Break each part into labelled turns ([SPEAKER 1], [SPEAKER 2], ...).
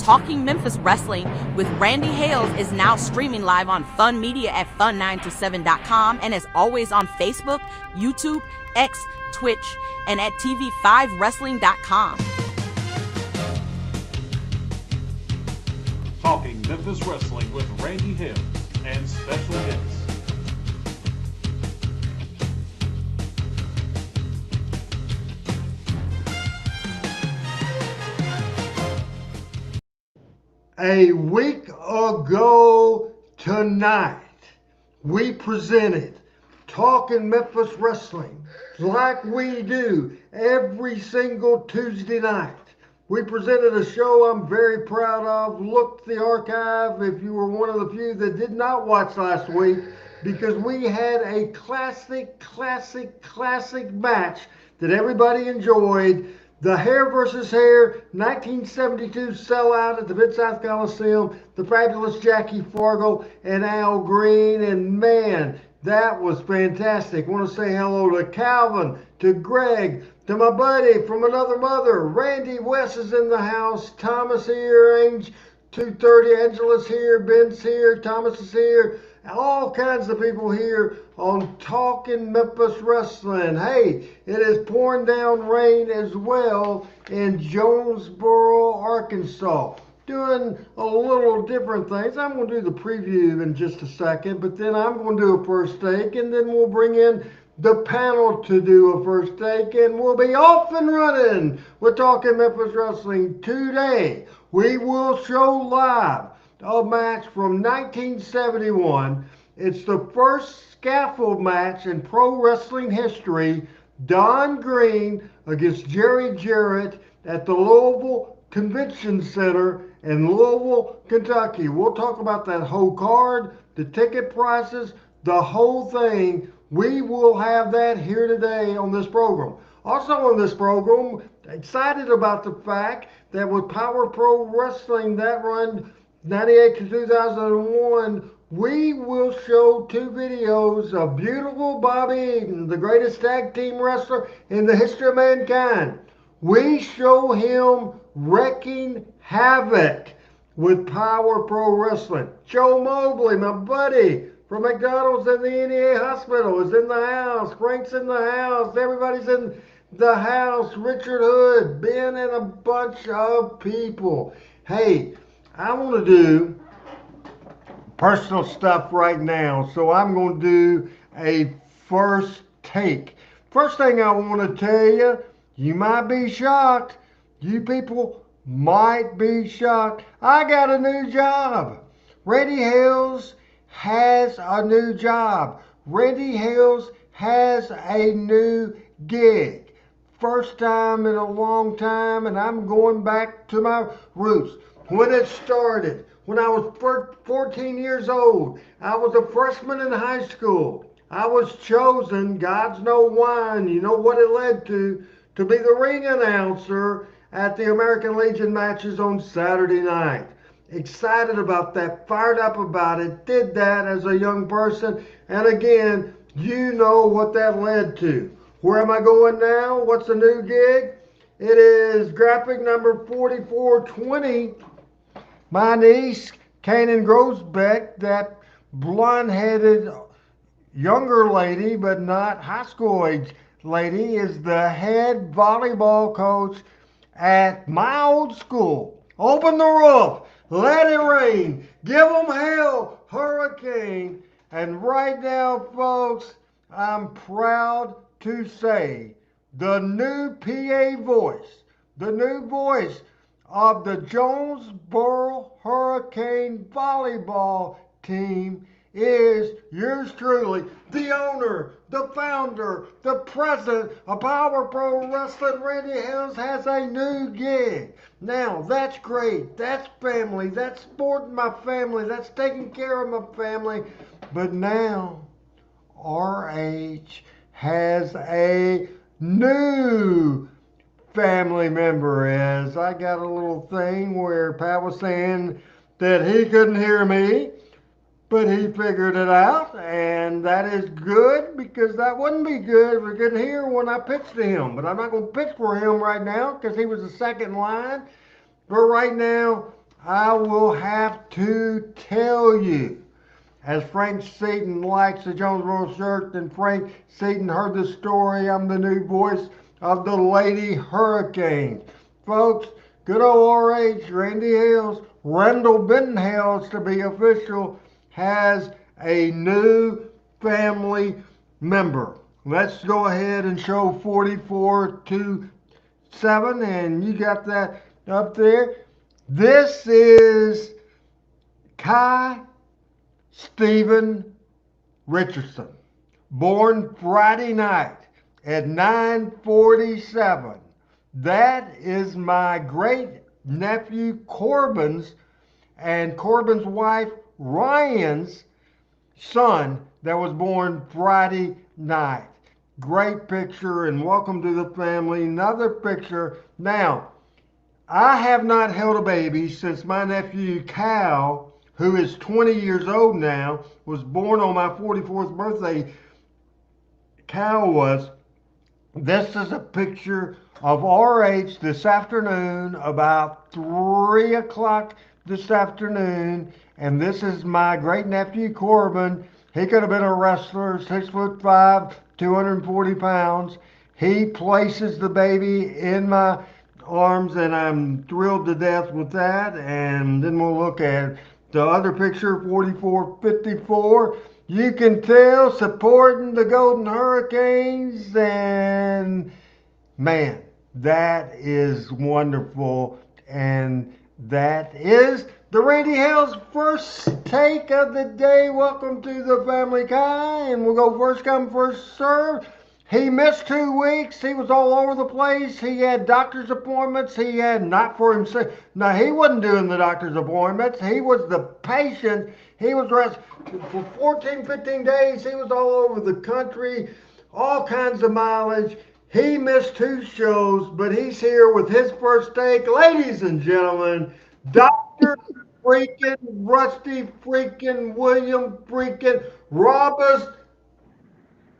[SPEAKER 1] Talking Memphis Wrestling with Randy Hales is now streaming live on Fun Media at fun927.com and is always on Facebook, YouTube, X, Twitch, and at tv5wrestling.com.
[SPEAKER 2] Talking Memphis Wrestling with Randy Hales and special guests.
[SPEAKER 3] A week ago tonight, we presented Talking Memphis Wrestling like we do every single Tuesday night. We presented a show I'm very proud of. Look at the archive if you were one of the few that did not watch last week, because we had a classic match that everybody enjoyed. The Hair versus Hair 1972 sellout at the Mid-South Coliseum, the fabulous Jackie Fargo and Al Greene, and man, that was fantastic. I want to say hello to Calvin, to Greg, to my buddy from another mother. Randy West is in the house. Thomas here, Ange 230, Angela's here, Ben's here, Thomas is here. All kinds of people here on Talking Memphis Wrestling. Hey, it is pouring down rain as well in Jonesboro, Arkansas. Doing a little different things. I'm going to do the preview in just a second, but then I'm going to do a first take, and then we'll bring in the panel to do a first take, and we'll be off and running. We're Talking Memphis Wrestling today. We will show live a match from 1971. It's the first scaffold match in pro wrestling history. Don Greene against Jarrett at the Louisville Convention Center in Louisville, Kentucky. We'll talk about that whole card, the ticket prices, the whole thing. We will have that here today on this program. Also on this program, excited about the fact that with Power Pro Wrestling, that run 98 to 2001, we will show two videos of beautiful Bobby Eaton, the greatest tag team wrestler in the history of mankind. We show him wrecking havoc with Power Pro Wrestling. Joe Mobley, my buddy from McDonald's and the NEA Hospital, is in the house. Frank's in the house. Everybody's in the house. Richard Hood, Ben, and a bunch of people. Hey, I want to do personal stuff right now, so I'm going to do a first take. First thing I want to tell you, you might be shocked. You people might be shocked. I got a new job. Randy Hales has a new job. Randy Hales has a new gig. First time in a long time, and I'm going back to my roots. When it started, when I was 14 years old, I was a freshman in high school. I was chosen, God's know why, and you know what it led to be the ring announcer at the American Legion matches on Saturday night. Excited about that, fired up about it, did that as a young person, and again, you know what that led to. Where am I going now? What's the new gig? It is graphic number 4420. My niece, Kanan Grosbeck, that blonde-headed younger lady, but not high school age lady, is the head volleyball coach at my old school. Open the roof, let it rain, give them hell, hurricane. And right now, folks, I'm proud to say the new PA voice, the new voice of the Jonesboro Hurricane volleyball team is yours truly, the owner, the founder, the president of Power Pro Wrestling. Randy Hales has a new gig. Now, that's great. That's family. That's supporting my family. That's taking care of my family. But now, RH has a new family member. As I got a little thing where Pat was saying that he couldn't hear me, but he figured it out, and that is good, because that wouldn't be good if we couldn't hear when I pitched to him. But I'm not going to pitch for him right now because he was the second line. But right now, I will have to tell you, as Frank Seaton likes the Jonesboro shirt, and Frank Seaton heard the story, I'm the new voice of the Lady Hurricanes. Folks, good old RH, Randy Hales, Randall Benton Hales to be official, has a new family member. Let's go ahead and show 4427, and you got that up there. This is Kai Stephen Richardson, born Friday night at 9:47. That is my great nephew Corbin's and Corbin's wife Ryan's son that was born Friday night. Great picture, and welcome to the family. Another picture. Now, I have not held a baby since my nephew Cal, who is 20 years old now, was born on my 44th birthday. Cal was. This is a picture of RH this afternoon, about 3 o'clock this afternoon. And this is my great nephew Corbin. He could have been a wrestler, 6'5", 240 pounds. He places the baby in my arms, and I'm thrilled to death with that. And then we'll look at the other picture, 4454. You can tell supporting the Golden Hurricanes, and man, that is wonderful. And that is the Randy Hales first take of the day. Welcome to the family, Kai, and we'll go first come, first serve. He missed 2 weeks. He was all over the place. He had doctor's appointments. He had not for himself. Now, he wasn't doing the doctor's appointments. He was the patient. He was for 14, 15 days. He was all over the country, all kinds of mileage. He missed 2 shows, but he's here with his first take. Ladies and gentlemen, Dr. freaking Rusty freaking William freaking Roberts,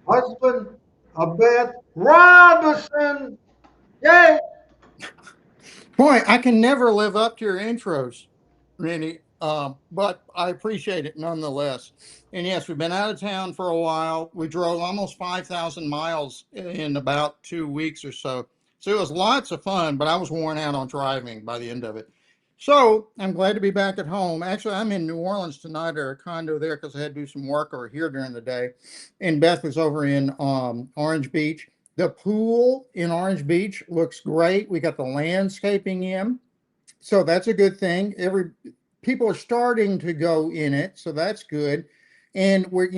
[SPEAKER 3] husband of Beth Robinson. Yay!
[SPEAKER 4] Boy, I can never live up to your intros, Randy, but I appreciate it nonetheless. And yes, we've been out of town for a while. We drove almost 5,000 miles in about 2 weeks or so. So it was lots of fun, but I was worn out on driving by the end of it. So I'm glad to be back at home. Actually, I'm in New Orleans tonight, or a condo there, because I had to do some work over here during the day. And Beth was over in Orange Beach. The pool in Orange Beach looks great. We got the landscaping in, so that's a good thing. People are starting to go in it, so that's good. And we're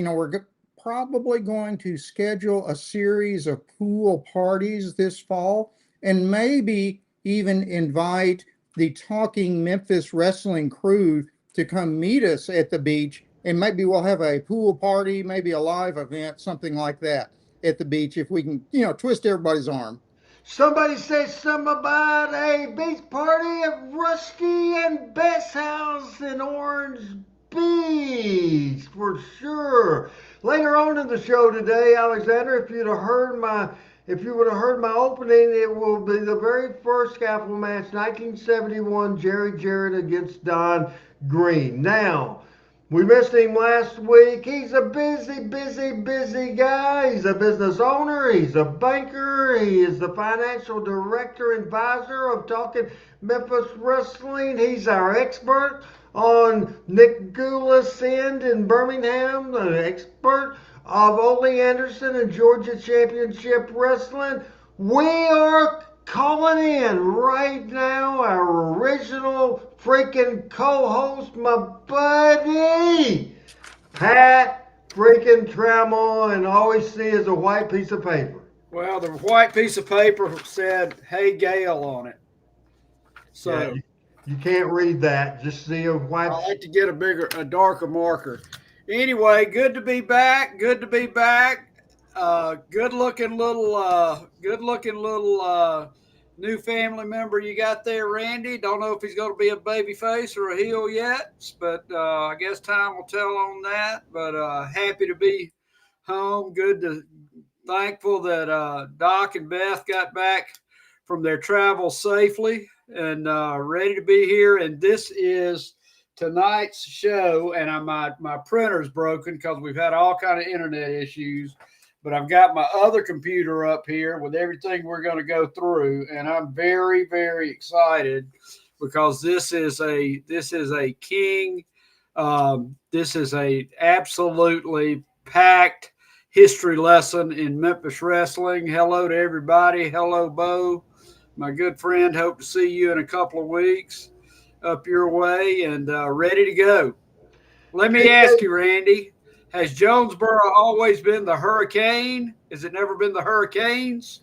[SPEAKER 4] probably going to schedule a series of pool parties this fall, and maybe even invite the Talking Memphis wrestling crew to come meet us at the beach, and maybe we'll have a pool party, maybe a live event, something like that at the beach, if we can, twist everybody's arm.
[SPEAKER 3] Somebody say something about a beach party at Rusty and Beth's house in Orange Beach, for sure. Later on in the show today, Alexander, if you would have heard my opening, it will be the very first Scaffold Match, 1971, Jarrett against Don Greene. Now, we missed him last week. He's a busy guy. He's a business owner. He's a banker. He is the financial director advisor of Talking Memphis Wrestling. He's our expert on Nick Goulas End in Birmingham, the expert of Ole Anderson and Georgia Championship Wrestling. We are calling in right now our original freaking co-host, my buddy, Pat freaking Trammell, and all we see is a white piece of paper.
[SPEAKER 5] Well, the white piece of paper said, "Hey, Gail" on it. So
[SPEAKER 3] yeah, you can't read that. Just see a white.
[SPEAKER 5] I like to get a darker marker. Anyway, good to be back. Good looking little new family member you got there, Randy. Don't know if he's going to be a baby face or a heel yet, but I guess time will tell on that. But happy to be home. Thankful that Doc and Beth got back from their travels safely. and ready to be here. And this is tonight's show. And my printer's broken because we've had all kind of internet issues. But I've got my other computer up here with everything we're going to go through, and I'm very, very excited because this is a king. This is a absolutely packed history lesson in Memphis wrestling. Hello to everybody. Hello, Bo, my good friend. Hope to see you in a couple of weeks up your way and ready to go. Let me ask you, Randy, has Jonesboro always been the Hurricane? Has it never been the Hurricanes?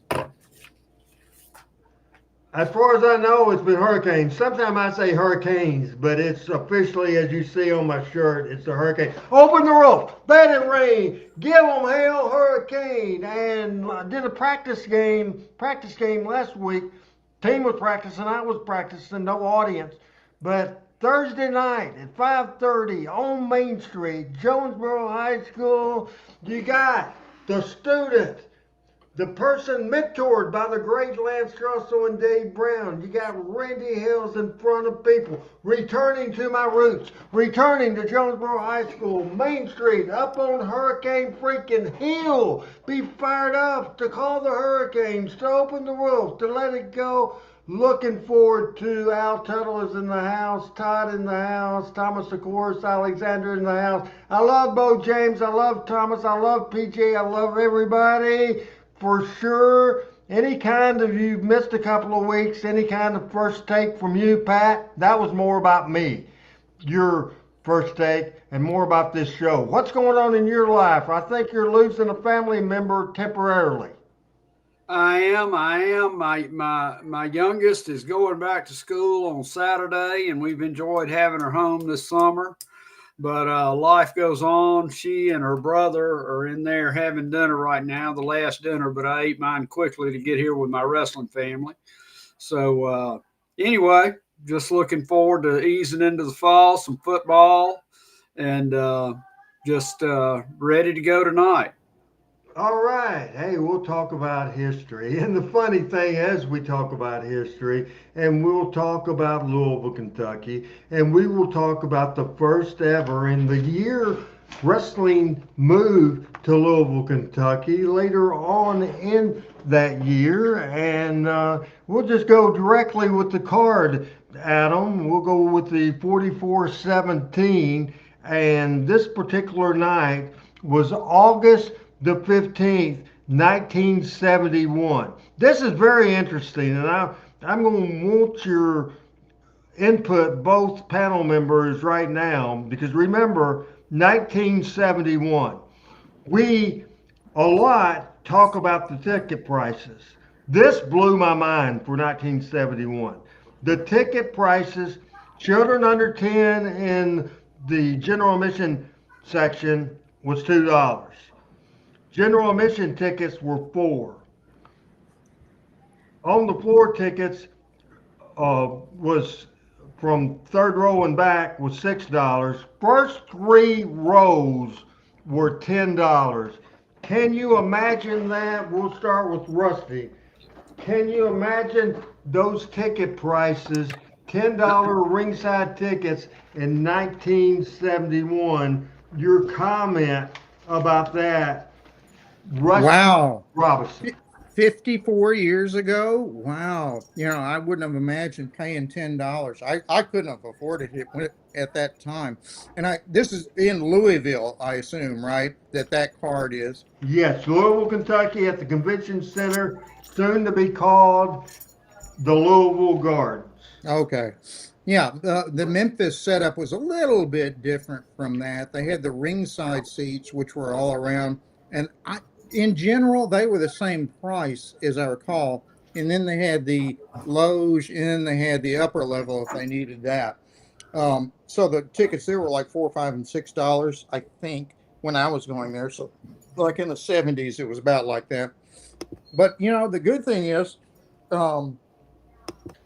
[SPEAKER 3] As far as I know, it's been Hurricanes. Sometimes I say Hurricanes, but it's officially, as you see on my shirt, it's the Hurricane. Open the ropes, let it rain, give them hell, Hurricane. And I did a practice game last week. Team was practicing, I was practicing, no audience. But Thursday night at 5:30 on Main Street, Jonesboro High School, you got the student, the person mentored by the great Lance Russell and Dave Brown. You got Randy Hills in front of people, returning to my roots, returning to Jonesboro High School, Main Street, up on Hurricane freaking Hill. Be fired up to call the Hurricanes, to open the ropes, to let it go. Looking forward to Al Tuttle is in the house, Todd in the house, Thomas, of course, Alexander in the house. I love Bo James. I love Thomas. I love PJ. I love everybody. For sure, any kind of, you've missed a couple of weeks, any kind of first take from you, Pat, that was more about me. Your first take and more about this show. What's going on in your life? I think you're losing a family member temporarily.
[SPEAKER 5] I am. My youngest is going back to school on Saturday, and we've enjoyed having her home this summer. But life goes on. She and her brother are in there having dinner right now, the last dinner, but I ate mine quickly to get here with my wrestling family. So anyway, just looking forward to easing into the fall, some football, and just ready to go tonight.
[SPEAKER 3] All right. Hey, we'll talk about history. And the funny thing is, we talk about history, and we'll talk about Louisville, Kentucky, and we will talk about the first ever in the year wrestling moved to Louisville, Kentucky later on in that year. And we'll just go directly with the card, Adam. We'll go with the 44-17. And this particular night was August the 15th, 1971. This is very interesting, and I'm going to want your input, both panel members, right now, because remember, 1971. We a lot talk about the ticket prices. This blew my mind for 1971. The ticket prices, children under 10 in the general admission section was $2. General admission tickets were $4. On the floor tickets was from third row and back was $6. First 3 rows were $10. Can you imagine that? We'll start with Rusty. Can you imagine those ticket prices? $10 ringside tickets in 1971. Your comment about that? Rusty
[SPEAKER 4] Wow.
[SPEAKER 3] Robinson.
[SPEAKER 4] 54 years ago? Wow. I wouldn't have imagined paying $10. I couldn't have afforded it at that time. And this is in Louisville, I assume, right? That card is.
[SPEAKER 3] Yes, Louisville, Kentucky at the Convention Center, soon to be called the Louisville Gardens.
[SPEAKER 4] Okay. Yeah, the Memphis setup was a little bit different from that. They had the ringside seats, which were all around. And in general, they were the same price, as I recall. And then they had the loge, and then they had the upper level if they needed that. So the tickets there were like $4, $5, and $6, I think, when I was going there. So like in the 70s, it was about like that. But, the good thing is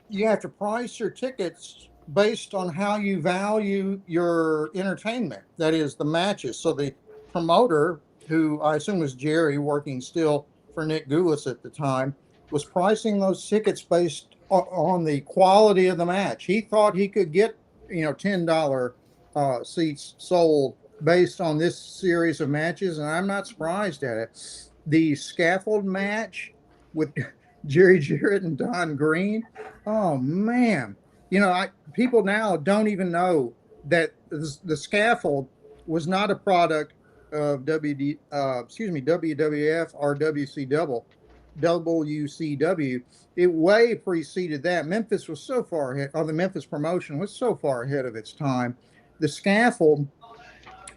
[SPEAKER 4] you have to price your tickets based on how you value your entertainment. That is the matches. So the promoter, who I assume was Jerry, working still for Nick Goulas at the time, was pricing those tickets based on the quality of the match. He thought he could get, $10 seats sold based on this series of matches, and I'm not surprised at it. The Scaffold match with Jarrett and Don Greene. Oh man, people now don't even know that the Scaffold was not a product of WWF or WCW. It way preceded that. Memphis was so far ahead, or the Memphis promotion was so far ahead of its time. The Scaffold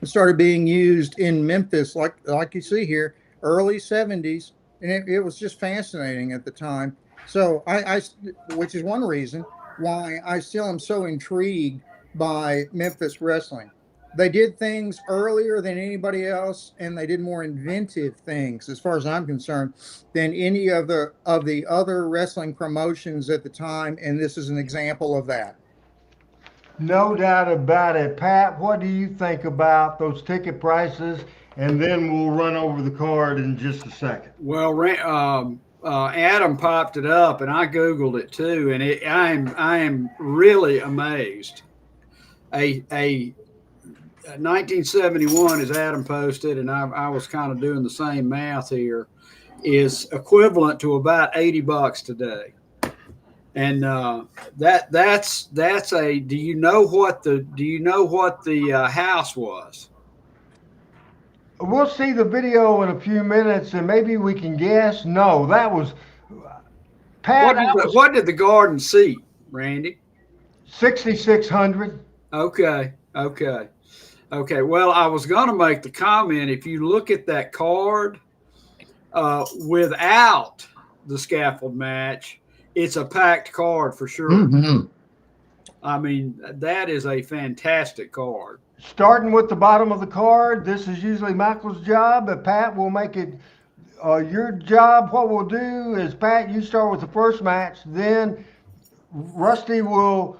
[SPEAKER 4] started being used in Memphis, like you see here, early 70s, and it was just fascinating at the time. So which is one reason why I still am so intrigued by Memphis wrestling. They did things earlier than anybody else, and they did more inventive things, as far as I'm concerned, than any of the other wrestling promotions at the time. And this is an example of that.
[SPEAKER 3] No doubt about it. Pat, what do you think about those ticket prices? And then we'll run over the card in just a second.
[SPEAKER 5] Well, Adam popped it up, and I Googled it too, and I am really amazed. A 1971, as Adam posted, and I was kind of doing the same math here, is equivalent to about $80 today. And that's a. Do you know what the house was?
[SPEAKER 3] We'll see the video in a few minutes, and maybe we can guess. No, that was Pat.
[SPEAKER 5] What did the Garden seat, Randy?
[SPEAKER 3] 6,600.
[SPEAKER 5] Okay. Well, I was going to make the comment, if you look at that card, without the Scaffold match, it's a packed card for sure.
[SPEAKER 4] Mm-hmm.
[SPEAKER 5] I mean, that is a fantastic card.
[SPEAKER 3] Starting with the bottom of the card, this is usually Michael's job, but Pat will make it your job. What we'll do is, Pat, you start with the first match, then Rusty will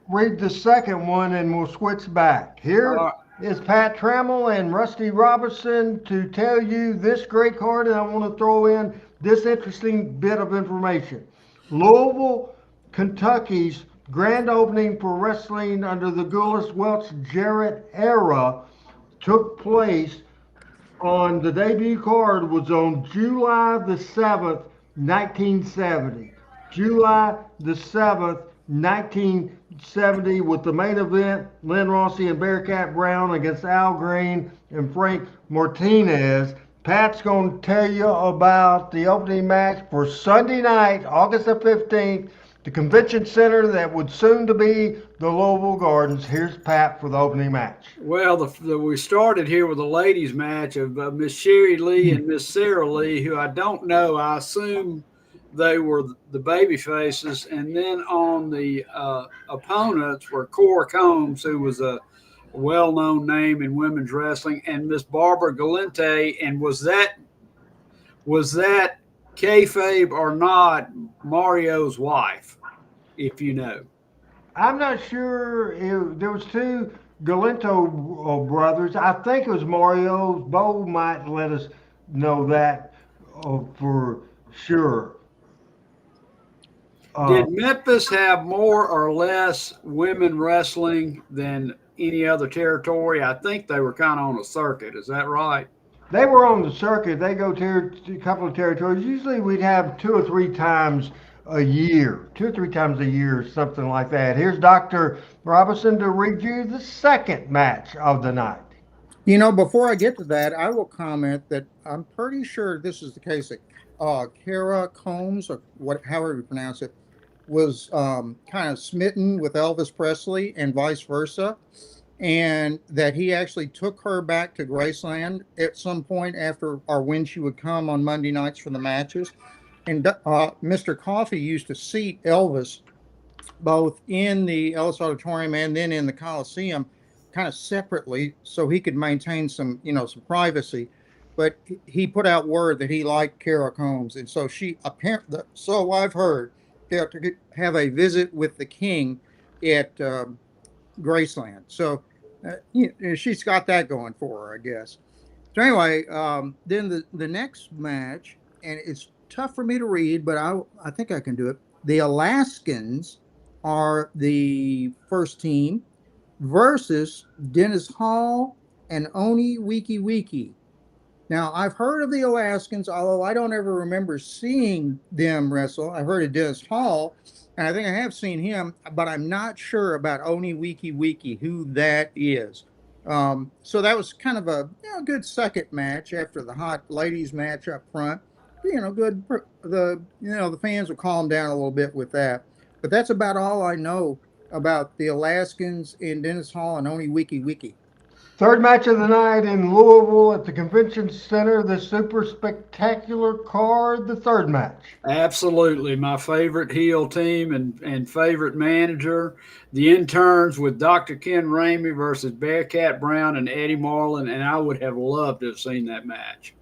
[SPEAKER 3] read the second one, and we'll switch back. Here is Pat Trammell and Rusty Robertson to tell you this great card, and I want to throw in this interesting bit of information. Louisville, Kentucky's grand opening for wrestling under the Gullis Welch Jarrett era took place on the debut card was on July the 7th, 1970. July the 7th, 1970, with the main event, Lynn Rossi and Bearcat Brown against Al Greene and Frank Martinez. Pat's going to tell you about the opening match for Sunday night, August the 15th, the convention center that would soon to be the Louisville Gardens. Here's Pat for the opening match.
[SPEAKER 5] Well, we started here with a ladies match of Miss Sherry Lee and Miss Sarah Lee, who I don't know. I assume they were the baby faces. And then on the opponents were Cora Combs, who was a well-known name in women's wrestling, and Miss Barbara Galante. And was that kayfabe or not Mario's wife, if you know?
[SPEAKER 3] I'm not sure. There was two Galento brothers. I think it was Mario's. Bo might let us know that for sure.
[SPEAKER 5] Did Memphis have more or less women wrestling than any other territory? I think they were kind of on a circuit. Is that right?
[SPEAKER 3] They were on the circuit. They go to a couple of territories. Usually we'd have 2 or 3 times a year, something like that. Here's Dr. Robinson to review the second match of the night.
[SPEAKER 4] Before I get to that, I will comment that I'm pretty sure this is the case that Cora Combs, or however you pronounce it, was kind of smitten with Elvis Presley and vice versa, and that he actually took her back to Graceland at some point after or when she would come on Monday nights for the matches. And Mr. Coffey used to seat Elvis both in the Ellis Auditorium and then in the Coliseum kind of separately so he could maintain some privacy. But he put out word that he liked Cora Combs. And so she apparently, so I've heard, to have a visit with the king at Graceland. So she's got that going for her, I guess. So anyway, then the next match, and it's tough for me to read, but I think I can do it. The Alaskans are the first team versus Dennis Hall and Oni Wiki Wiki. Now, I've heard of the Alaskans, although I don't ever remember seeing them wrestle. I've heard of Dennis Hall, and I think I have seen him, but I'm not sure about Oni Wiki Wiki, who that is. So that was kind of a good second match after the hot ladies match up front. Good. The fans will calm down a little bit with that. But that's about all I know about the Alaskans and Dennis Hall and Oni Wiki Wiki.
[SPEAKER 3] Third match of the night in Louisville at the Convention Center, the super spectacular card, the third match.
[SPEAKER 5] Absolutely. My favorite heel team and favorite manager, the interns with Dr. Ken Ramey versus Bearcat Brown and Eddie Marlin, and I would have loved to have seen that match.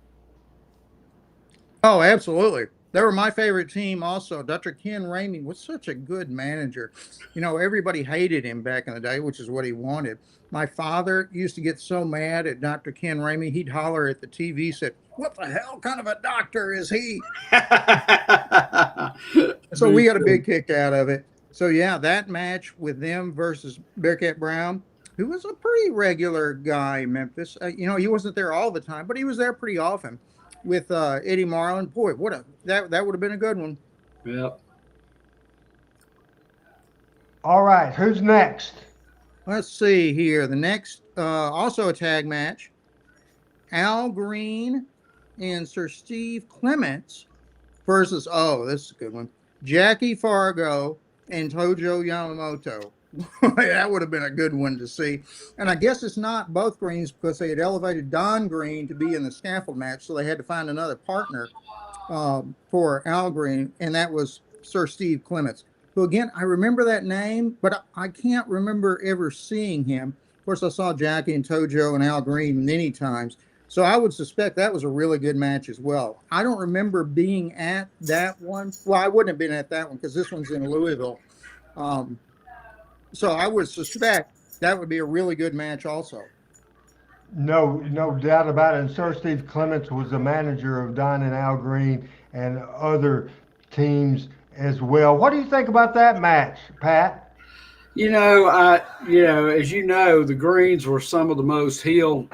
[SPEAKER 4] Oh, absolutely. They were my favorite team also. Dr. Ken Ramey was such a good manager. Everybody hated him back in the day, which is what he wanted. My father used to get so mad at Dr. Ken Ramey, he'd holler at the TV, said, "What the hell kind of a doctor is he?" So we got a big kick out of it. So, yeah, that match with them versus Bearcat Brown, who was a pretty regular guy in Memphis. He wasn't there all the time, but he was there pretty often. With Eddie Marlin, boy, that would have been a good one.
[SPEAKER 5] Yep.
[SPEAKER 3] All right, who's next?
[SPEAKER 4] Let's see here. The next, also a tag match. Al Greene and Sir Steve Clements versus, this is a good one, Jackie Fargo and Tojo Yamamoto. That would have been a good one to see. And I guess it's not both Greens because they had elevated Don Greene to be in the Scaffold Match, so they had to find another partner for Al Greene, and that was Sir Steve Clements. So again, I remember that name, but I can't remember ever seeing him. Of course, I saw Jackie and Tojo and Al Greene many times, so I would suspect that was a really good match as well. I don't remember being at that one. Well, I wouldn't have been at that one because this one's in Louisville. So I would suspect that would be a really good match also.
[SPEAKER 3] No doubt about it. And Sir Steve Clements was the manager of Don and Al Greene and other teams as well. What do you think about that match, Pat?
[SPEAKER 5] As you know, the Greens were some of the most heel.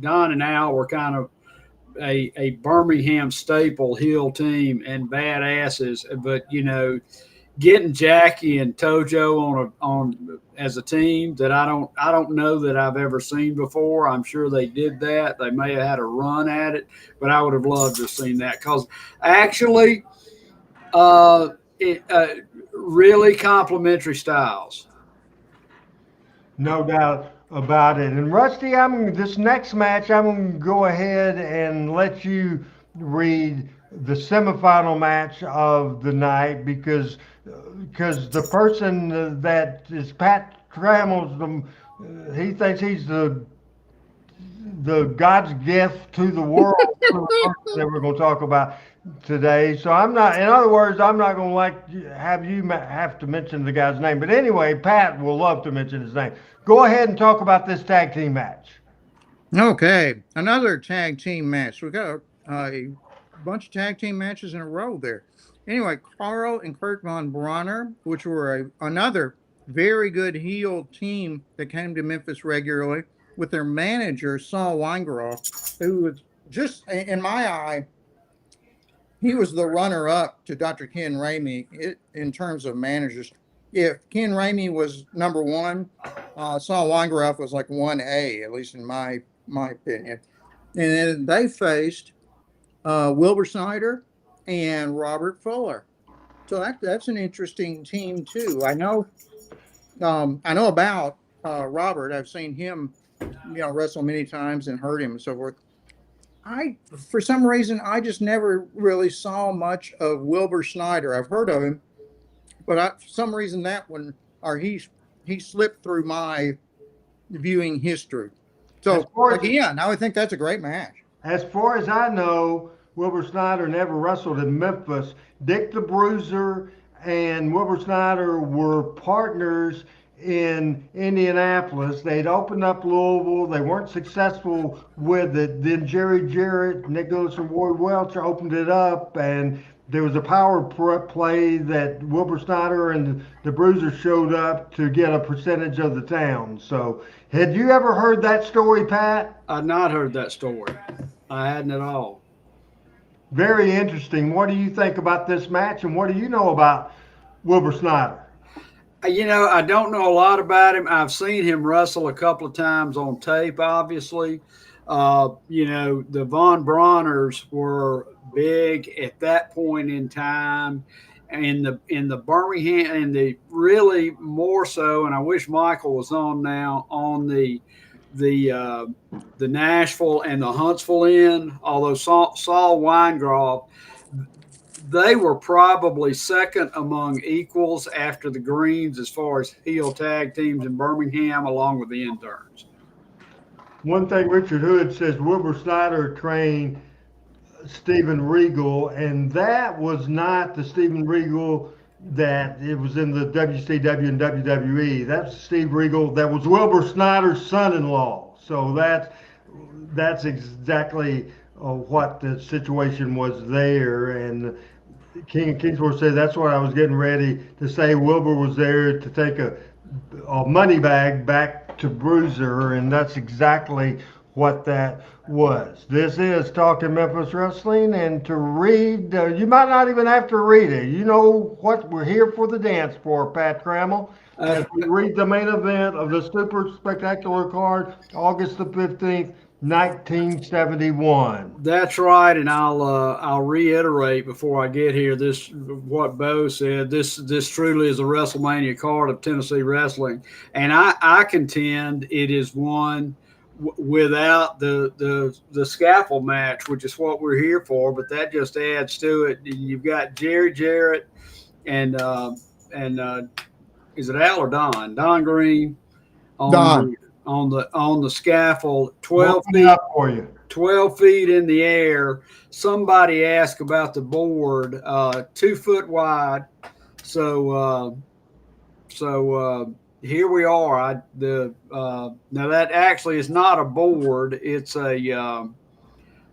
[SPEAKER 5] Don and Al were kind of a Birmingham staple heel team and badasses. But getting Jackie and Tojo on as a team that I don't know that I've ever seen before. I'm sure they did that. They may have had a run at it, but I would have loved to have seen that because actually, really complementary styles.
[SPEAKER 3] No doubt about it. And Rusty, this next match, I'm going to go ahead and let you read the semifinal match of the night because the person that is Pat Trammell's, he thinks he's the God's gift to the world that we're going to talk about today. So in other words, I'm not going to have you have to mention the guy's name. But anyway, Pat will love to mention his name. Go ahead and talk about this tag team match.
[SPEAKER 4] Okay, another tag team match. We got a bunch of tag team matches in a row there. Anyway, Carl and Kurt Von Bronner, which were another very good heel team that came to Memphis regularly, with their manager, Saul Weingroff, who was just, in my eye, he was the runner-up to Dr. Ken Ramey in terms of managers. If Ken Ramey was number one, Saul Weingroff was like 1A, at least in my opinion. And then they faced Wilbur Snyder and Robert Fuller. So that's an interesting team too. I know about Robert. I've seen him, wrestle many times and heard him and so forth. For some reason, I just never really saw much of Wilbur Snyder. I've heard of him, but for some reason he slipped through my viewing history. So again, I would think that's a great match.
[SPEAKER 3] As far as I know, Wilbur Snyder never wrestled in Memphis. Dick the Bruiser and Wilbur Snyder were partners in Indianapolis. They'd opened up Louisville. They weren't successful with it. Then Jerry Jarrett, Nicholas and Ward Welch opened it up, and there was a power play that Wilbur Snyder and the Bruisers showed up to get a percentage of the town. So, had you ever heard that story, Pat?
[SPEAKER 5] I'd not heard that story. I hadn't at all.
[SPEAKER 3] Very interesting. What do you think about this match, and what do you know about Wilbur Snyder?
[SPEAKER 5] You know, I don't know a lot about him. I've seen him wrestle a couple of times on tape, obviously. You know, the Von Brauners were big at that point in time. In the Birmingham, and the really more so, and I wish Michael was on now, on the Nashville and the Huntsville end, although Saul Weingroff, they were probably second among equals after the Greenes as far as heel tag teams in Birmingham, along with the interns.
[SPEAKER 3] One thing Richard Hood says, Wilbur Snyder trained Steven Regal, and that was not the Steven Regal that it was in the WCW and WWE. That's Steve Regal that was Wilbur Snyder's son-in-law. So that's exactly what the situation was there. And King and Kingsworth said that's what I was getting ready to say. Wilbur was there to take a money bag back to Bruiser, and that's exactly what that was. This is Talking Memphis Wrestling, and to read, you might not even have to read it. You know what we're here for the dance for, Pat Trammell. As we read the main event of the Super Spectacular card, August the 15th, 1971.
[SPEAKER 5] That's right, and I'll reiterate before I get here this what Bo said. This truly is a WrestleMania card of Tennessee wrestling, and I contend it is one without the scaffold match, which is what we're here for. But that just adds to it. You've got Jarrett and is it Al or Don? Don Greene on the scaffold, 12 feet
[SPEAKER 3] up for you.
[SPEAKER 5] 12 feet in the air. Somebody asked about the board, 2 foot wide. So here we are. Now that actually is not a board. It's a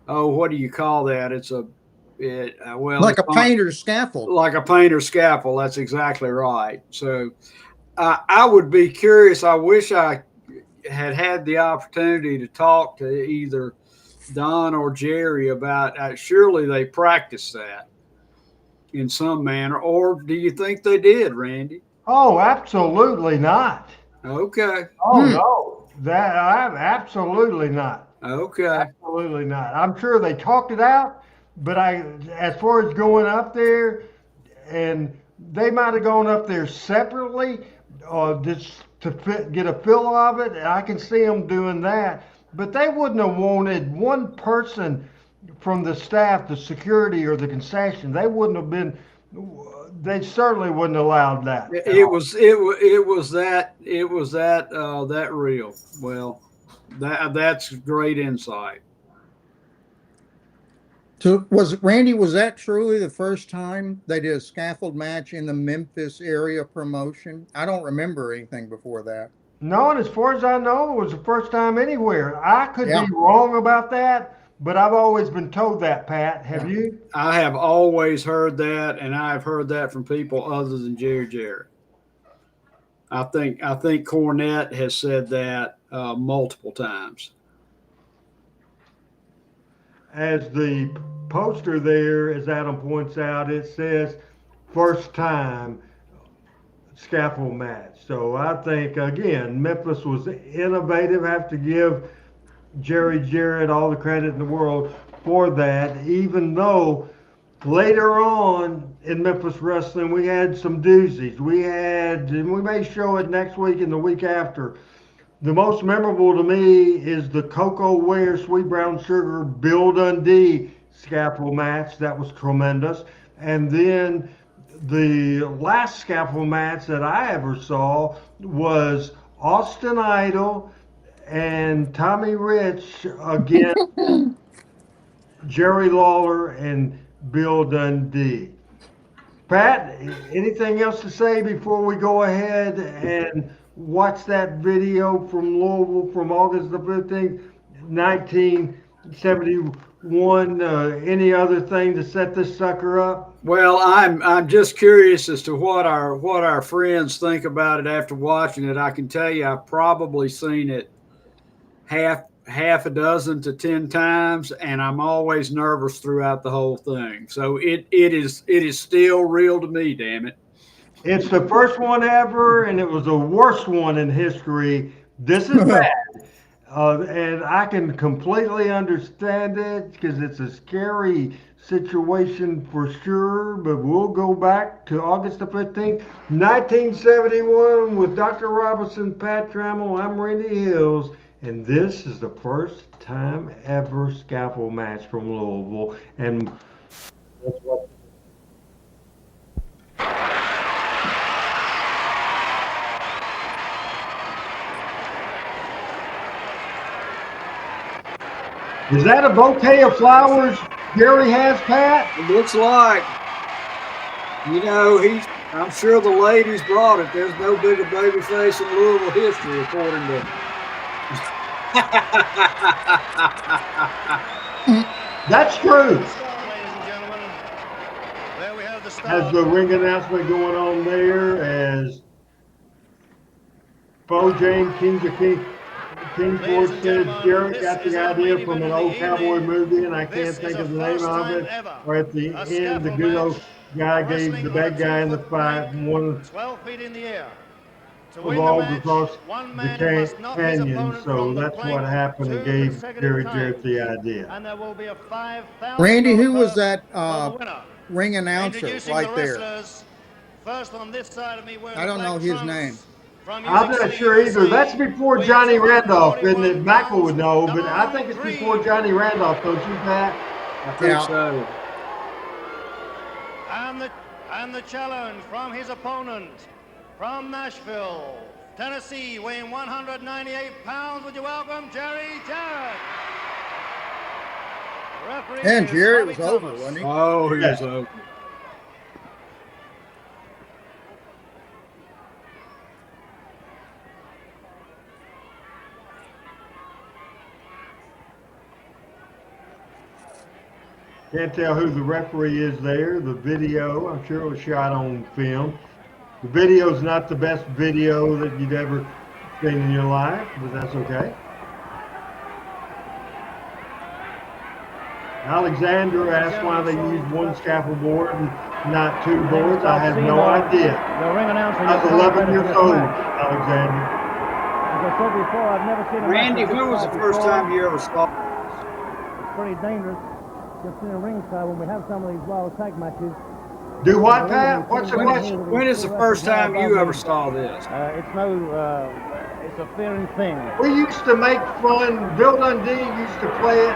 [SPEAKER 5] what do you call that? It's
[SPEAKER 4] like a painter's scaffold.
[SPEAKER 5] Like a painter's scaffold. That's exactly right. So I would be curious. I wish I had the opportunity to talk to either Don or Jerry about. Surely they practiced that in some manner, or do you think they did, Randy?
[SPEAKER 3] Oh, absolutely not.
[SPEAKER 5] Okay.
[SPEAKER 3] Oh no, that absolutely not.
[SPEAKER 5] Okay.
[SPEAKER 3] Absolutely not. I'm sure they talked it out, but as far as going up there, and they might have gone up there separately, just to get a feel of it, and I can see them doing that. But they wouldn't have wanted one person from the staff, the security or the concession. They wouldn't have been. They certainly wouldn't have allowed that.
[SPEAKER 5] It was that real. Well, that's great insight.
[SPEAKER 4] So was that truly the first time they did a scaffold match in the Memphis area promotion? I don't remember anything before that.
[SPEAKER 3] No, and as far as I know, it was the first time anywhere. I could be wrong about that, but I've always been told that, Pat. Have you?
[SPEAKER 5] I have always heard that, and I've heard that from people other than Jarrett. I think Cornette has said that multiple times.
[SPEAKER 3] As the poster there, as Adam points out, it says first time scaffold match. So I think, again, Memphis was innovative. I have to give Jarrett all the credit in the world for that, even though later on in Memphis wrestling, we had some doozies. And we may show it next week and the week after. The most memorable to me is the Cocoa Ware Sweet Brown Sugar Bill Dundee scaffold match. That was tremendous. And then the last scaffold match that I ever saw was Austin Idol and Tommy Rich against Jerry Lawler and Bill Dundee. Pat, anything else to say before we go ahead and watch that video from Louisville from August the 15th, 1971? 71. Any other thing to set this sucker up?
[SPEAKER 5] Well, I'm just curious as to what our friends think about it after watching it. I can tell you, I've probably seen it half a dozen to 10 times, and I'm always nervous throughout the whole thing. So it is still real to me. Damn it!
[SPEAKER 3] It's the first one ever, and it was the worst one in history. This is bad. And I can completely understand it because it's a scary situation for sure. But we'll go back to August the 15th, 1971, with Dr. Robinson, Pat Trammell. I'm Randy Hills, and this is the first time ever scaffold match from Louisville. And that's what. Is that a bouquet of flowers Gary has, Pat?
[SPEAKER 5] It looks like, I'm sure the ladies brought it. There's no bigger baby face in Louisville history, according to.
[SPEAKER 3] That's true.
[SPEAKER 6] Ladies and gentlemen, there we have the start.
[SPEAKER 3] Has the ring announcement going on there as Bo James, Kingsport said Jarrett got the idea from an old cowboy movie, and I can't think of the name of it. Or at the end, the good old guy gave the bad guy in the fight one
[SPEAKER 6] 12 feet in the air.
[SPEAKER 3] of logs across the canyon. So that's what happened and gave Jarrett the idea.
[SPEAKER 6] And there will be a $5,000
[SPEAKER 4] Randy, who was that
[SPEAKER 6] winner.
[SPEAKER 4] ring announcer
[SPEAKER 6] Introducing
[SPEAKER 4] right
[SPEAKER 6] the
[SPEAKER 4] there?
[SPEAKER 6] wrestlers. First on this side of me,
[SPEAKER 4] I don't know his name.
[SPEAKER 3] I'm not sure either. That's before Johnny Randolph, isn't it? Michael would know, but I think it's before Johnny Randolph, don't you, Pat?
[SPEAKER 5] I think so.
[SPEAKER 6] And the challenge from his opponent from Nashville, Tennessee, weighing 198 pounds. Would you welcome Jarrett?
[SPEAKER 4] And Jarrett was over, wasn't he?
[SPEAKER 5] Oh, he was over.
[SPEAKER 3] Can't tell who the referee is there. The video, I'm sure it was shot on film. The video's not the best video that you'd ever seen in your life, but that's okay. Alexander asked why they used one scaffold board and not two boards. I have no idea. I was 11 years old, Alexander.
[SPEAKER 7] As I said before, I've never seen a
[SPEAKER 5] Randy, when was the first time you ever saw?
[SPEAKER 7] It's pretty dangerous. Just in a ringside when we have some of these wild tag matches.
[SPEAKER 3] Do what, Pat? What's the question?
[SPEAKER 5] When is the first time you ever saw this?
[SPEAKER 7] It's a fearing thing.
[SPEAKER 3] We used to make fun. Bill Dundee used to play it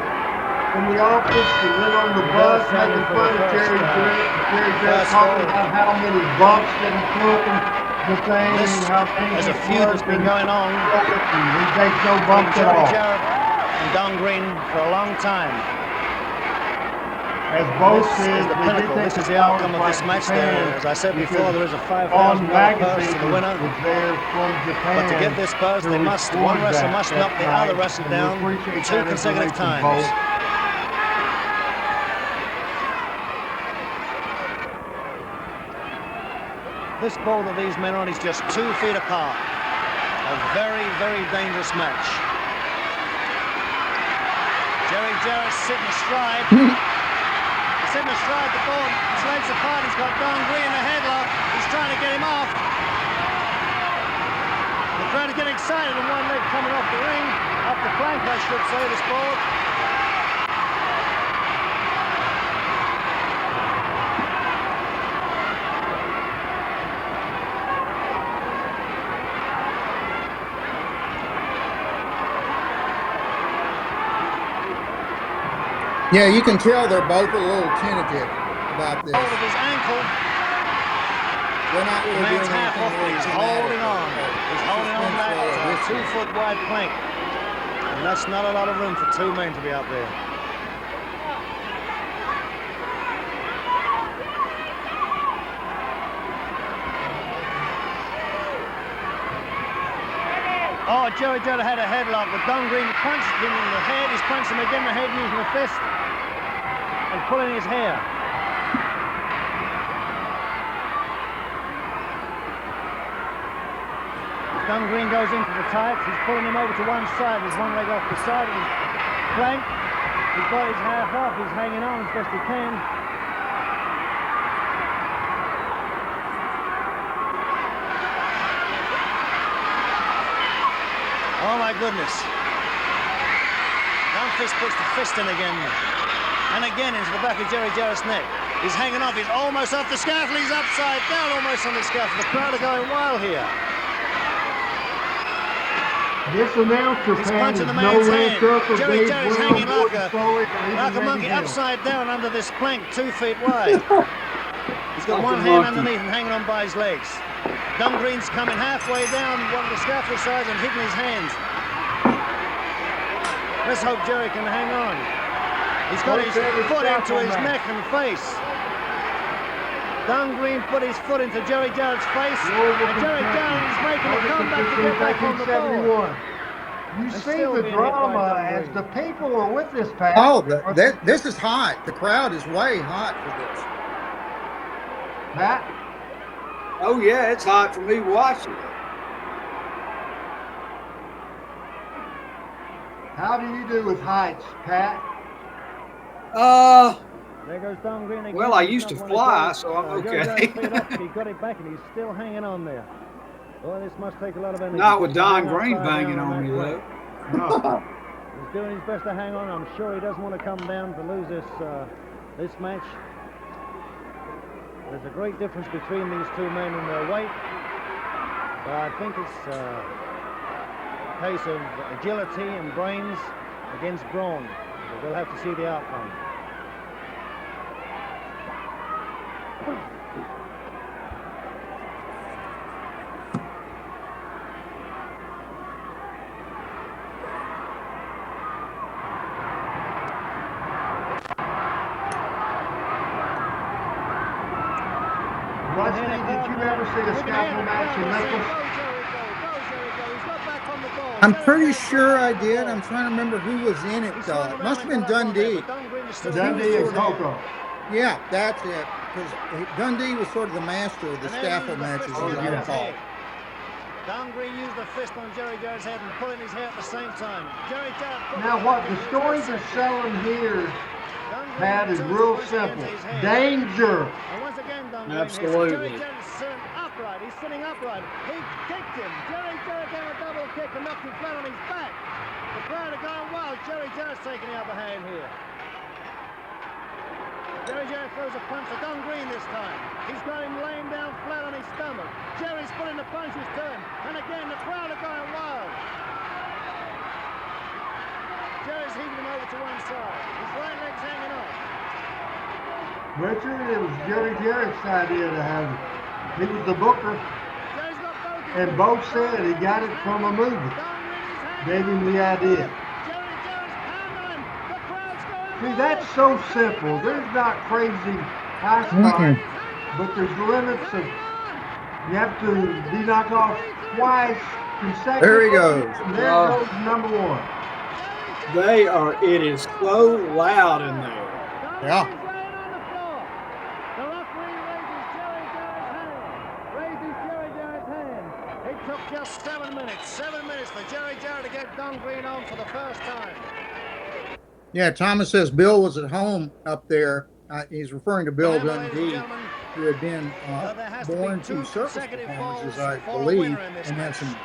[SPEAKER 3] in the office and then on the bus making fun of Jerry Jarrett talking about how many bumps that he took and the thing and how
[SPEAKER 6] There's a feud that's been going on.
[SPEAKER 3] He takes no bumps at all.
[SPEAKER 6] Jarrett and Don Greene for a long time.
[SPEAKER 3] As both
[SPEAKER 6] This is the pinnacle. This is the outcome of this match there. As I said before, there is a $5,000 purse to the winner. But to get this purse, one wrestler must knock the other wrestler down 2 consecutive times. This ball that these men are on is just 2 feet apart. A very, very dangerous match. Jarrett's sitting astride. Sitting astride the board, his legs apart, he's got Don Greene in a headlock, he's trying to get him off. The crowd is getting excited and one leg coming off the ring, off the plank I should say, this board.
[SPEAKER 4] Yeah, you can tell they're both a little tentative about this.
[SPEAKER 6] Hold of his ankle.
[SPEAKER 4] They're not
[SPEAKER 6] The
[SPEAKER 4] really
[SPEAKER 6] man's
[SPEAKER 4] doing
[SPEAKER 6] half off,
[SPEAKER 4] anything
[SPEAKER 6] but he's
[SPEAKER 4] really
[SPEAKER 6] holding on.
[SPEAKER 4] dramatic.
[SPEAKER 6] He's holding on that 2-foot wide plank. And that's not a lot of room for 2 men to be out there. Oh, Jerry Jarrett had a headlock, but Don Greene punched him in the head. He's punched him again in the head using a fist and pulling his hair. Don Greene goes into the tights. He's pulling him over to one side. There's one leg off the side of his flank. He's got his half off. He's hanging on as best he can. Oh my goodness. Memphis puts the fist in again. And again into the back of Jerry Jarrett's neck. He's hanging off. He's almost off the scaffold. He's upside down almost on the scaffold. The crowd are going wild here.
[SPEAKER 3] This announcer
[SPEAKER 6] He's
[SPEAKER 3] pad is
[SPEAKER 6] punching the
[SPEAKER 3] no
[SPEAKER 6] man's
[SPEAKER 3] less
[SPEAKER 6] hand.
[SPEAKER 3] up of
[SPEAKER 6] Jerry
[SPEAKER 3] Dave
[SPEAKER 6] Jarrett's
[SPEAKER 3] Brown,
[SPEAKER 6] hanging
[SPEAKER 3] Gordon
[SPEAKER 6] like
[SPEAKER 3] Foley,
[SPEAKER 6] a monkey upside down under this plank 2 feet wide. He's got one hand underneath and hanging on by his legs. Don Greene's coming halfway down one of the scaffold sides and hitting his hands. Let's hope Jerry can hang on. He's got his foot into his neck and face. Don Greene put his foot into Jerry Jarrett's face, and Jerry Jarrett is making a comeback to get back on the board.
[SPEAKER 3] You see the drama as the people are with this pack.
[SPEAKER 4] Oh, this is hot. The crowd is way hot for this.
[SPEAKER 3] Pat?
[SPEAKER 5] Oh, yeah, it's hot for me watching it.
[SPEAKER 3] How do you do with heights, Pat?
[SPEAKER 6] There goes Don Greene again.
[SPEAKER 5] Well, I used to fly, so I'm okay.
[SPEAKER 6] He got it back and he's still hanging on there. Well, this must take a lot of energy.
[SPEAKER 5] Not with Don Greene banging on me, though.
[SPEAKER 3] No.
[SPEAKER 6] He's doing his best to hang on. I'm sure he doesn't want to come down to lose this match. There's a great difference between these two men in their weight. I think it's a case of agility and brains against brawn. We'll have to see the outcome.
[SPEAKER 3] Rusty, did you ever see a scaffold match in Memphis?
[SPEAKER 4] I'm pretty sure I did. I'm trying to remember who was in it, though. It must have been Dundee.
[SPEAKER 3] Dundee and Coco.
[SPEAKER 4] Yeah, that's it. Because Dundee was sort of the master of the scaffold matches, as I recall.
[SPEAKER 6] Don Greene used the fist on Jerry Jarrett's head and pulling his hair at the same time. Jerry Jarrett.
[SPEAKER 3] Now, what the stories are selling here, Pat, is real simple. Danger.
[SPEAKER 6] And once again, Don Greene
[SPEAKER 5] Absolutely.
[SPEAKER 6] Jerry Jarrett's sitting upright. He's sitting upright. He kicked him. Jerry Jarrett gave a double kick and knocked him flat on his back. The crowd are going wild. Jerry Jarrett's taking the upper hand here. Jerry Jarrett throws a punch to Don Greene this time. He's got him laying down flat on his stomach. Jerry's putting the punches to him. And again, the crowd are going wild. Jerry's heaving him over to one side. His right leg's hanging off.
[SPEAKER 3] Richard, it was Jerry Jarrett's idea to have it. He was the booker.
[SPEAKER 6] Jerry's got both.
[SPEAKER 3] And both said he got it from a movie.
[SPEAKER 6] Don Greene is hanging.
[SPEAKER 3] Gave him the idea.
[SPEAKER 6] Jerry Jarrett's hammering. The crowd's going
[SPEAKER 3] See,
[SPEAKER 6] wild.
[SPEAKER 3] that's so simple. There's not crazy high spots, but there's limits of, you have to be knocked off twice consecutively.
[SPEAKER 4] There he goes.
[SPEAKER 3] And there goes number one.
[SPEAKER 5] It is so loud in there.
[SPEAKER 4] Yeah.
[SPEAKER 6] He's laying on the floor. The referee raises Jerry Jarrett's hand. It took just 7 minutes. 7 minutes for Jerry Jarrett to get Don Greene on for the first time.
[SPEAKER 4] Yeah, Thomas says Bill was at home up there. He's referring to Bill Dundee, who had been born to circus performances, I believe, and had some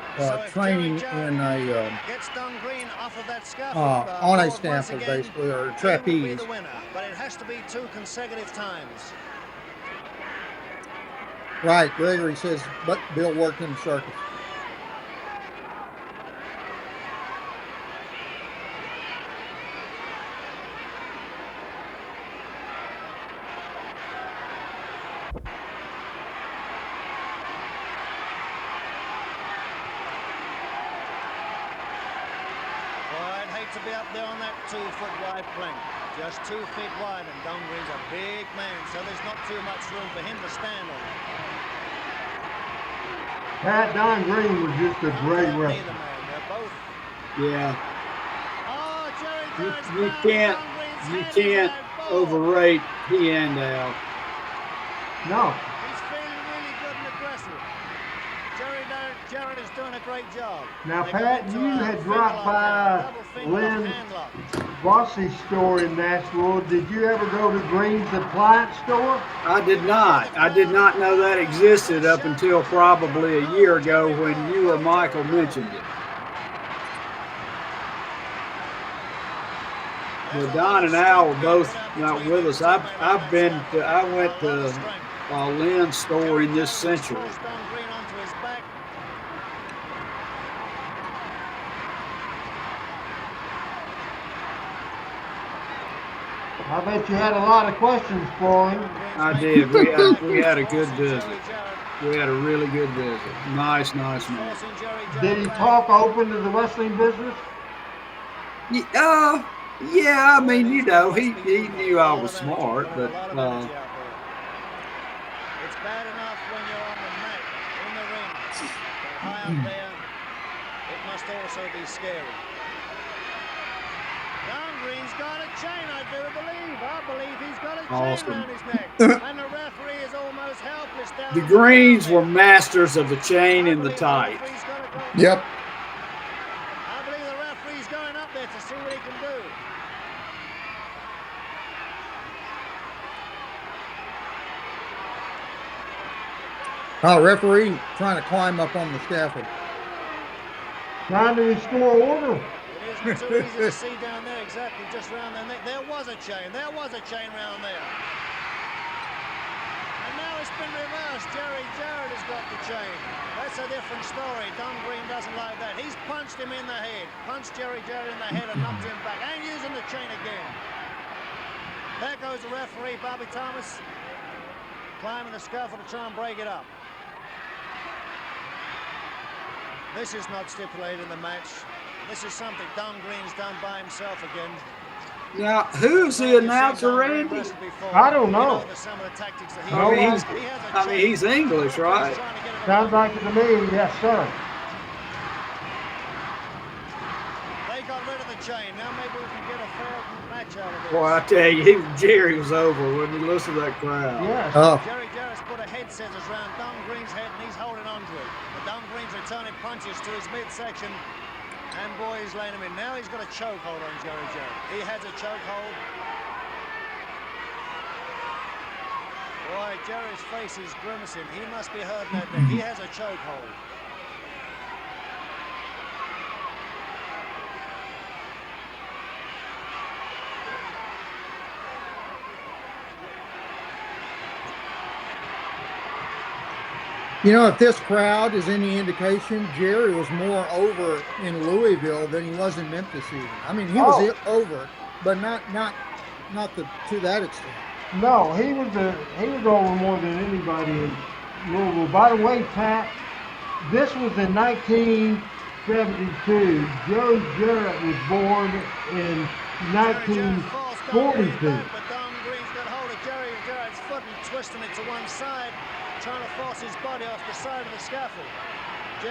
[SPEAKER 4] training in a
[SPEAKER 6] Gets Don Greene off of that scaffold,
[SPEAKER 4] on a
[SPEAKER 6] once
[SPEAKER 4] scaffold,
[SPEAKER 6] again,
[SPEAKER 4] basically, or
[SPEAKER 6] he will be
[SPEAKER 4] trapeze.
[SPEAKER 6] the winner, but it has to be 2 consecutive times.
[SPEAKER 4] Right, Gregory says, but Bill worked in the circus.
[SPEAKER 6] To be up there on that 2-foot wide plank, just 2 feet wide, and Don Greene's a big man, so there's not too much room for him to stand on.
[SPEAKER 3] Pat, Don Greene was just a great
[SPEAKER 6] Neither
[SPEAKER 3] wrestler.
[SPEAKER 6] man.
[SPEAKER 5] Yeah.
[SPEAKER 6] Oh, Jerry Jarrett's
[SPEAKER 5] You
[SPEAKER 6] found
[SPEAKER 5] can't
[SPEAKER 6] Don Greene's
[SPEAKER 5] you
[SPEAKER 6] head
[SPEAKER 5] can't
[SPEAKER 6] inside ball.
[SPEAKER 5] overrate he and Al.
[SPEAKER 3] No.
[SPEAKER 6] He's feeling really good and aggressive. Jarrett is doing a great job.
[SPEAKER 3] Now,
[SPEAKER 6] They got
[SPEAKER 3] Pat,
[SPEAKER 6] into
[SPEAKER 3] you
[SPEAKER 6] a
[SPEAKER 3] had
[SPEAKER 6] finger
[SPEAKER 3] dropped
[SPEAKER 6] lock
[SPEAKER 3] by
[SPEAKER 6] now, double finger lock,
[SPEAKER 3] Lynn
[SPEAKER 6] hand lock.
[SPEAKER 3] Bossie's store in Nashville. Did you ever go to Greene's appliance store?
[SPEAKER 5] I did not. I did not know that existed up until probably a year ago when you or Michael mentioned it. Well, Don and Al were both not with us. I went to Lynn's store in this century.
[SPEAKER 3] I bet you had a lot of questions for him.
[SPEAKER 5] I did. We had a good visit. We had a really good visit. Nice man.
[SPEAKER 3] Did he talk open to the wrestling business?
[SPEAKER 5] Yeah. I mean, he knew I was smart, but
[SPEAKER 6] it's bad enough when you're on the mat in the ring, but high up there, it must also be scary. Don Greene's got a chain, I do believe. I believe he's got a chain around his neck. And the referee is almost helpless down.
[SPEAKER 5] The Greenes were masters of the chain and the tight.
[SPEAKER 4] Yep.
[SPEAKER 6] I believe the referee's going up there to see what he can do.
[SPEAKER 4] Referee trying to climb up on the scaffold.
[SPEAKER 3] Trying to restore order.
[SPEAKER 6] It isn't too easy to see down there exactly just around their neck. There was a chain. There was a chain around there. And now it's been reversed. Jarrett has got the chain. That's a different story. Don Greene doesn't like that. He's punched him in the head. Punched Jarrett in the head and knocked him back. And using the chain again. There goes the referee, Bobby Thomas, climbing the scaffold to try and break it up. This is not stipulated in the match. This is something Don Greene's done by himself again.
[SPEAKER 5] Now, who's the announcer, Randy?
[SPEAKER 3] I don't know.
[SPEAKER 5] He's English, right?
[SPEAKER 3] Sounds like it to me, yes, sir.
[SPEAKER 6] They got rid of the chain. Now maybe we can get a fair match out of this.
[SPEAKER 5] Boy, I tell you, Jerry was over when you listen to that crowd.
[SPEAKER 3] Yes.
[SPEAKER 6] Jerry Jarrett's put a head scissors around Don Greene's head and he's holding on to it. But Don Greene's returning punches to his midsection. And boy, he's laying him in. Now he's got a chokehold on Jerry Jarrett. He has a chokehold. Boy, Jerry's face is grimacing. He must be hurting that neck. He has a chokehold.
[SPEAKER 4] You know, if this crowd is any indication, Jerry was more over in Louisville than he was in Memphis even. I mean, he was over, but not to that extent.
[SPEAKER 3] No, he was over more than anybody in Louisville. By the way, Pat, this was in 1972. Joe Jarrett was born in 1942.
[SPEAKER 6] But Don Greene's got hold of Jerry Jarrett's foot and twisting it to one side, trying to force his body off the side of the scaffold.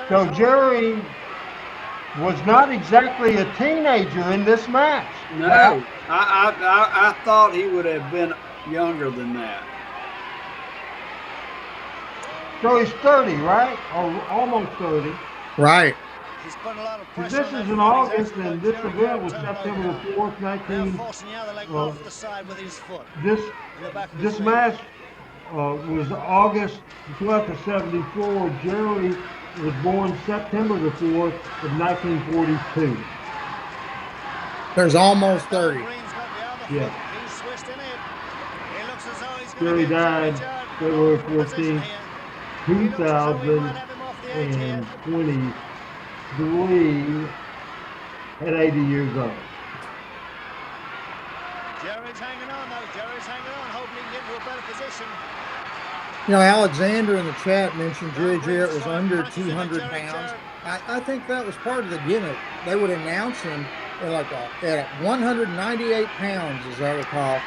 [SPEAKER 3] So Jerry was not exactly a teenager in this match.
[SPEAKER 5] No, I thought he would have been younger than that.
[SPEAKER 3] So he's 30, right? Or almost 30.
[SPEAKER 4] Right.
[SPEAKER 6] He's putting a lot of pressure.
[SPEAKER 3] This is in August, and this event was September the 4th, 19.
[SPEAKER 6] Forcing the other leg off the side with his foot.
[SPEAKER 3] This match was August 12th of 74. Jerry was born September the 4th of 1942.
[SPEAKER 4] There's almost 30.
[SPEAKER 3] Yeah. Jerry died February 14th, 2023 at 80 years old.
[SPEAKER 6] Jerry's hanging on, though. Jerry's hanging on, hoping he can get into a better position.
[SPEAKER 4] You know, Alexander in the chat mentioned Jerry Jarrett was under 200 pounds. I think that was part of the gimmick. They would announce him at 198 pounds, as I recall.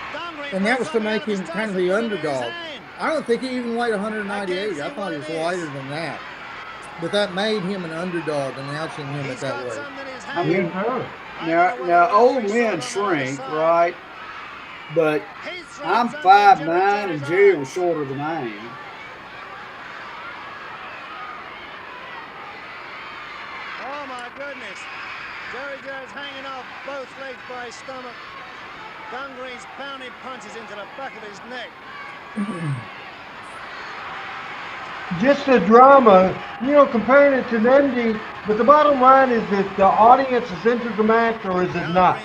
[SPEAKER 4] And that was to make him kind of the underdog. I don't think he even weighed 198. I thought he was lighter than that. But that made him an underdog, announcing him at that weight.
[SPEAKER 5] I mean,
[SPEAKER 3] Yes, sir.
[SPEAKER 5] now old men shrink, right? But I'm 5'9", and Jerry was shorter than I am.
[SPEAKER 6] Oh my goodness. Jarrett's hanging off both legs by his stomach. Don Greene's pounding punches into the back of his neck.
[SPEAKER 3] Just the drama, comparing it to Nendy, but the bottom line is that the audience is into the match or is it not?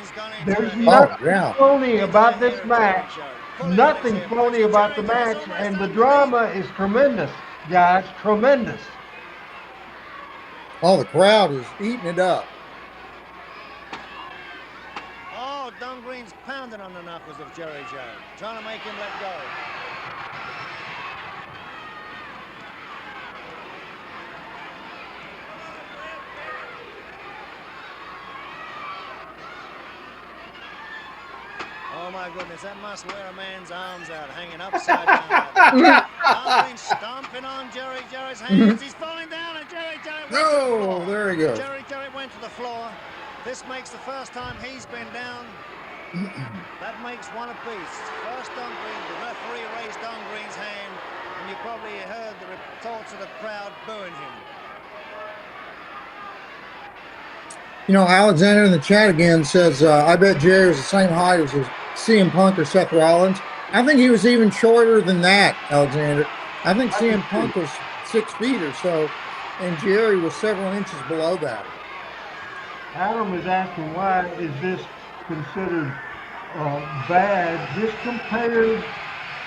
[SPEAKER 3] There's nothing phony about this match. Nothing phony about the match, and the drama is tremendous, guys, tremendous.
[SPEAKER 4] Oh, the crowd is eating it up.
[SPEAKER 6] Oh, Don Greene's pounding on the knuckles of Jerry Joe, trying to make him let go. Oh my goodness, that must wear a man's arms out, hanging upside down. Don Green stomping on Jarrett's hands. He's falling down, and Jarrett went to the floor.
[SPEAKER 4] There he goes.
[SPEAKER 6] Jarrett went to the floor. This makes the first time he's been down. That makes one apiece. First Don Greene, the referee raised Don Greene's hand, and you probably heard the retorts of the crowd booing him.
[SPEAKER 4] Alexander in the chat again says, I bet Jerry was the same height as CM Punk or Seth Rollins. I think he was even shorter than that, Alexander. I think CM Punk was 6 feet or so, and Jerry was several inches below that.
[SPEAKER 3] Adam is asking, why is this considered bad, just compared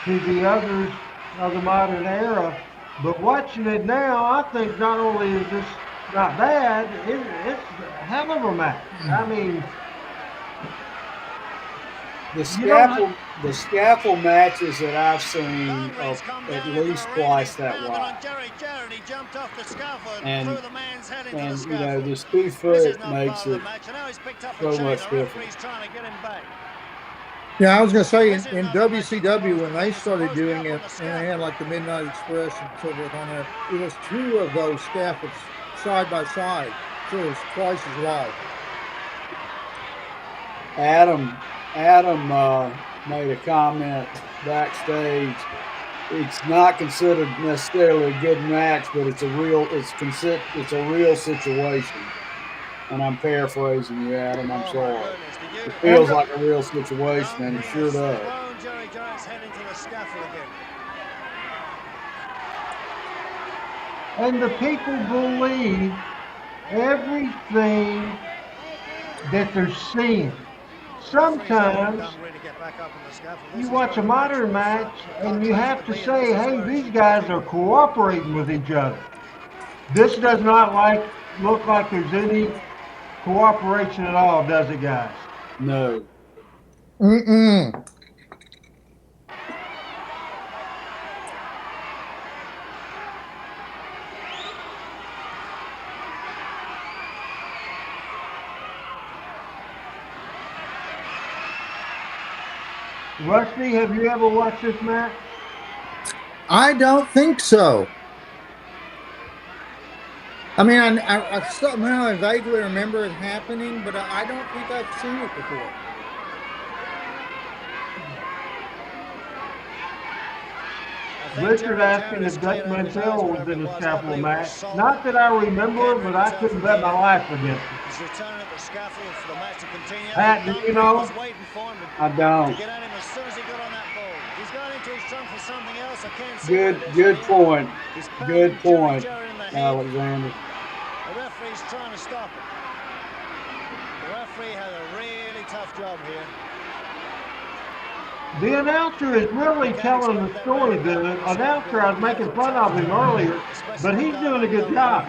[SPEAKER 3] to the others of the modern era? But watching it now, I think not only is this not bad, it's a hell of a match. I mean,
[SPEAKER 5] the scaffold matches that I've seen are at least twice that wide. And this 2 foot makes it so much different.
[SPEAKER 4] Yeah, I was going to say, in WCW, when they started doing it, and they had like the Midnight Express and so forth on there, it was 2 of those scaffolds side by side, so it was twice as wide.
[SPEAKER 5] Adam made a comment backstage. It's not considered necessarily a good match, but it's a real situation. And I'm paraphrasing you, Adam. I'm sorry. It feels like a real situation, and it sure does.
[SPEAKER 3] And the people believe everything that they're seeing. Sometimes you watch a modern match and you have to say, hey, these guys are cooperating with each other. This does not look like there's any cooperation at all, does it, guys?
[SPEAKER 5] No.
[SPEAKER 4] Mm-mm.
[SPEAKER 3] Rusty, have you ever watched this match?
[SPEAKER 4] I don't think so. I mean, I somehow vaguely remember it happening, but I don't think I've seen it before.
[SPEAKER 3] Richard asking if Dutch Mantell was in the scaffold match. Not that I remember, but I couldn't bet my life against it. Pat, do you know?
[SPEAKER 5] I don't. Good point. Good point, Alexander.
[SPEAKER 6] The referee's trying to stop it. The referee had a really tough job here.
[SPEAKER 3] The announcer is really telling the story. The announcer, I was making fun of him earlier, but he's doing a good job.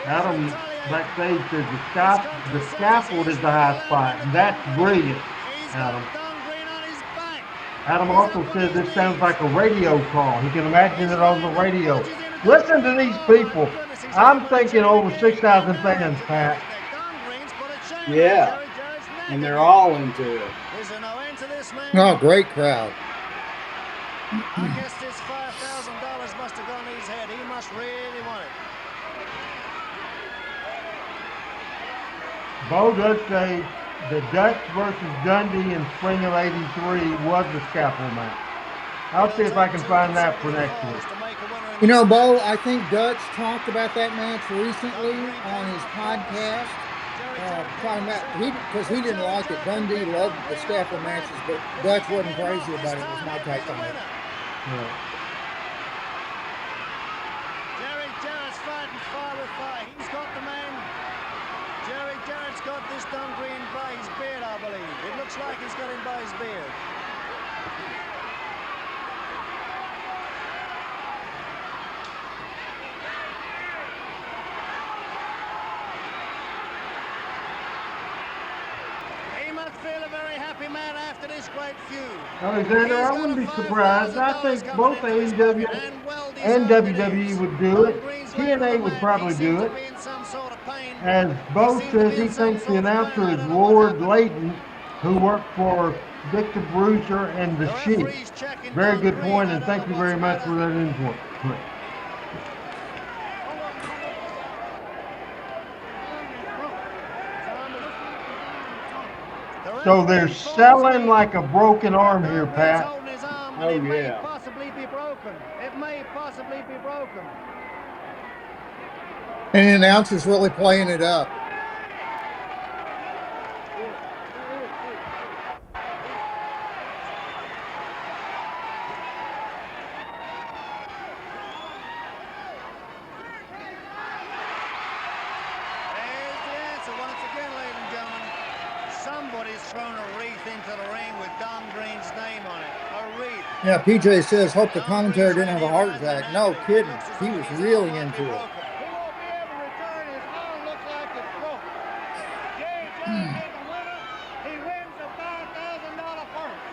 [SPEAKER 3] Adam backstage says the scaffold is the high spot, and that's brilliant, Adam. Adam also says this sounds like a radio call. He can imagine it on the radio. Listen to these people. I'm thinking over 6,000 fans, Pat.
[SPEAKER 5] Yeah, and they're all into it.
[SPEAKER 4] Oh, great crowd.
[SPEAKER 6] I guess this $5,000 must have gone to his head. He must really want it.
[SPEAKER 3] Bo does say the Dutch versus Dundee in spring of '83 was the scaffold match. I'll see if I can find that for next week.
[SPEAKER 4] You know, Bo, I think Dutch talked about that match recently on his podcast. Talking about because he didn't like it. Dundee loved the scaffold matches, but Dutch wasn't crazy about it. Was my take on it.
[SPEAKER 3] Yeah.
[SPEAKER 6] Jarrett's fighting fire with fire. He's got the man. Jarrett's got this Don Greene by his beard, I believe. It looks like he's got him by his beard. He must feel a very happy man after this great feud.
[SPEAKER 3] Alexander, I wouldn't be surprised. I think both AEW and WWE would do it. TNA would probably do it. As Bo says, he thinks the announcer is Lord Layton, who worked for Victor Bruiser and the Sheik. Very good point, and thank you very much for that input. So they're selling like a broken arm here, Pat.
[SPEAKER 5] Oh,
[SPEAKER 6] It may
[SPEAKER 5] yeah.
[SPEAKER 6] possibly be broken. It may possibly be broken.
[SPEAKER 4] And the announcer's really playing it up.
[SPEAKER 6] There's the answer once again, ladies and gentlemen. Somebody's thrown a wreath into the ring with Don Greene's name on it. A wreath.
[SPEAKER 4] Yeah, PJ says, hope the commentator didn't have a heart attack. No kidding. He was really into it.
[SPEAKER 6] He won't be able to return. His arm looks like it's broken. Jarrett is the winner. He wins the $5,000 purse.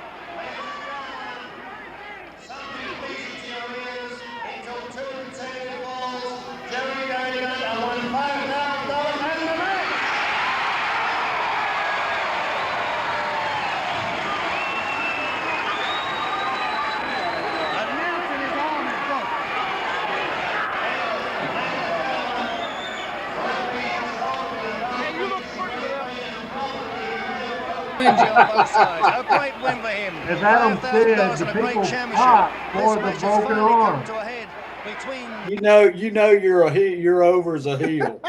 [SPEAKER 6] Announcing his arm is broken. Hey, you look pretty on both sides. A great win for him.
[SPEAKER 3] As Adam said,
[SPEAKER 6] $5,000
[SPEAKER 3] the
[SPEAKER 6] and a great
[SPEAKER 3] people
[SPEAKER 6] championship.
[SPEAKER 3] pop
[SPEAKER 6] This
[SPEAKER 3] for the
[SPEAKER 6] match has
[SPEAKER 3] broken
[SPEAKER 6] finally come
[SPEAKER 3] arm.
[SPEAKER 6] to a head between
[SPEAKER 5] You know you're over as a heel.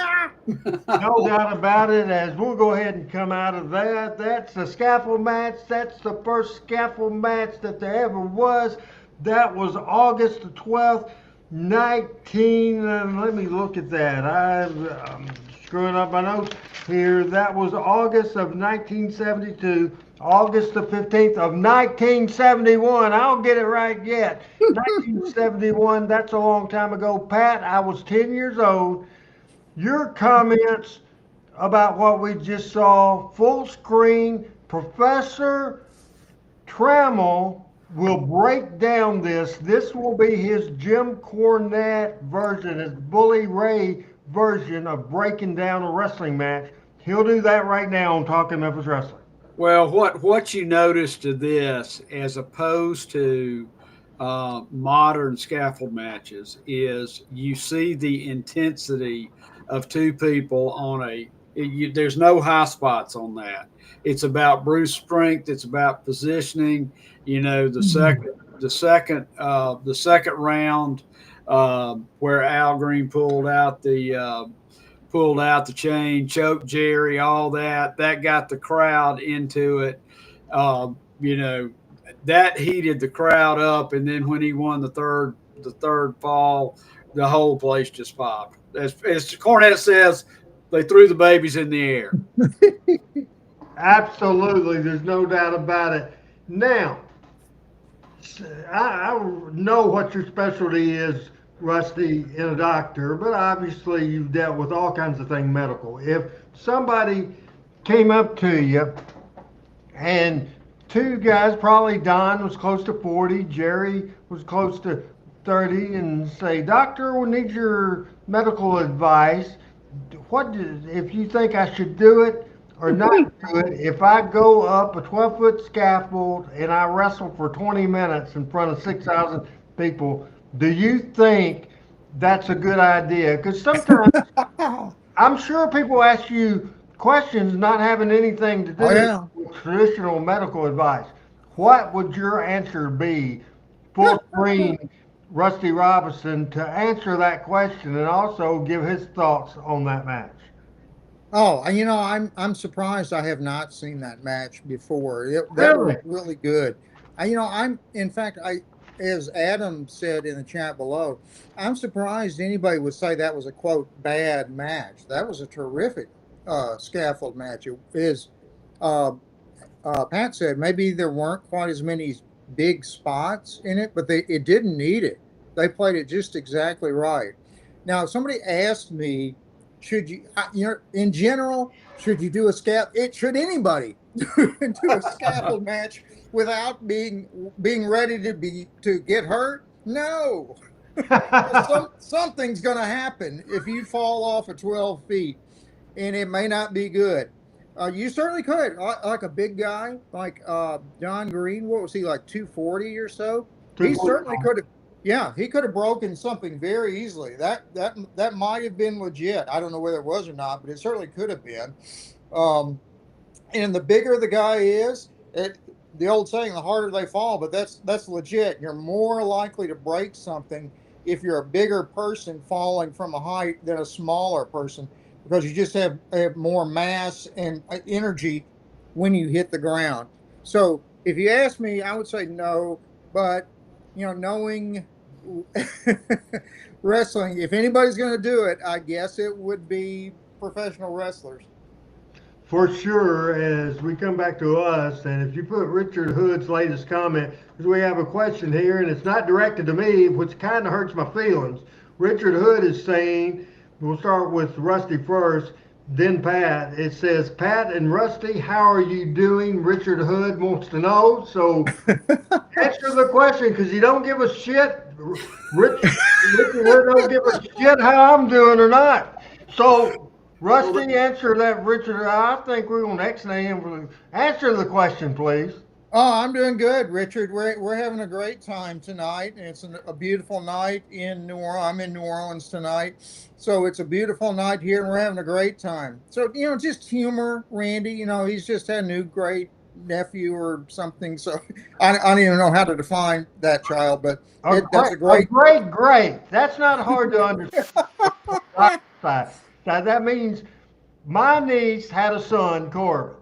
[SPEAKER 3] No doubt about it. As we'll go ahead and come out of that, that's the scaffold match. That's the first scaffold match that there ever was. That was August the 12th, 19. Let me look at that. I'm screwing up my notes here. That was August of 1972. August the 15th of 1971. I don't get it right yet. 1971. That's a long time ago. Pat, I was 10 years old. Your comments about what we just saw, full screen, Professor Trammell will break down this. This will be his Jim Cornette version, his Bully Ray version of breaking down a wrestling match. He'll do that right now on Talking Memphis Wrestling.
[SPEAKER 5] Well, what you notice to this, as opposed to modern scaffold matches, is you see the intensity of two people on there's no high spots on that. It's about brute strength. It's about positioning. You know, the second round where Al Greene pulled out the chain, choked Jerry, all that got the crowd into it. You know, that heated the crowd up, and then when he won the third fall, the whole place just popped. As Cornette says, they threw the babies in the air.
[SPEAKER 3] Absolutely, there's no doubt about it. Now, I know what your specialty is, Rusty, in a doctor, but obviously you've dealt with all kinds of things medical. If somebody came up to you and two guys, probably Don was close to 40, Jerry was close to 30 and say, "Doctor, we need your medical advice. If you think I should do it or not do it, if I go up a 12-foot scaffold and I wrestle for 20 minutes in front of 6,000 people, do you think that's a good idea?" Because sometimes I'm sure people ask you questions not having anything to do with traditional medical advice. What would your answer be for Green, Rusty Robinson, to answer that question and also give his thoughts on that match?
[SPEAKER 4] Oh, I'm surprised I have not seen that match before. That was
[SPEAKER 3] Really?
[SPEAKER 4] really good. I'm in fact, as Adam said in the chat below, I'm surprised anybody would say that was a quote bad match. That was a terrific scaffold match. It is. Pat said maybe there weren't quite as many big spots in it, but it didn't need it. They played it just exactly right. Now, if somebody asked me, should you, in general, should you do a should anybody do a scaffold match without being ready to get hurt? No. Something's going to happen if you fall off at 12 feet, and it may not be good. You certainly could, like a big guy like Don Greene. What was he, like 240 or so? He certainly could have. Yeah, he could have broken something very easily. That might have been legit. I don't know whether it was or not, but it certainly could have been. And the bigger the guy is, the old saying, the harder they fall. But that's legit. You're more likely to break something if you're a bigger person falling from a height than a smaller person, because you just have more mass and energy when you hit the ground. So if you ask me, I would say no. But knowing wrestling, if anybody's going to do it, I guess it would be professional wrestlers.
[SPEAKER 3] For sure, as we come back to us, and if you put Richard Hood's latest comment, because we have a question here, and it's not directed to me, which kind of hurts my feelings. Richard Hood is saying, we'll start with Rusty first, then Pat. It says, "Pat and Rusty, how are you doing?" Richard Hood wants to know. So answer the question, because you don't give a shit. Richard Hood don't give a shit how I'm doing or not. So Rusty, answer that, Richard. I think we're going to X-nay him. Answer the question, please.
[SPEAKER 4] Oh, I'm doing good, Richard. We're having a great time tonight. It's a beautiful night in New Orleans. I'm in New Orleans tonight, so it's a beautiful night here, and we're having a great time. So just humor, Randy. He's just had a new great nephew or something. So I don't even know how to define that child, but that's a great.
[SPEAKER 3] Great. That's not hard to understand. That means my niece had a son, Corbin.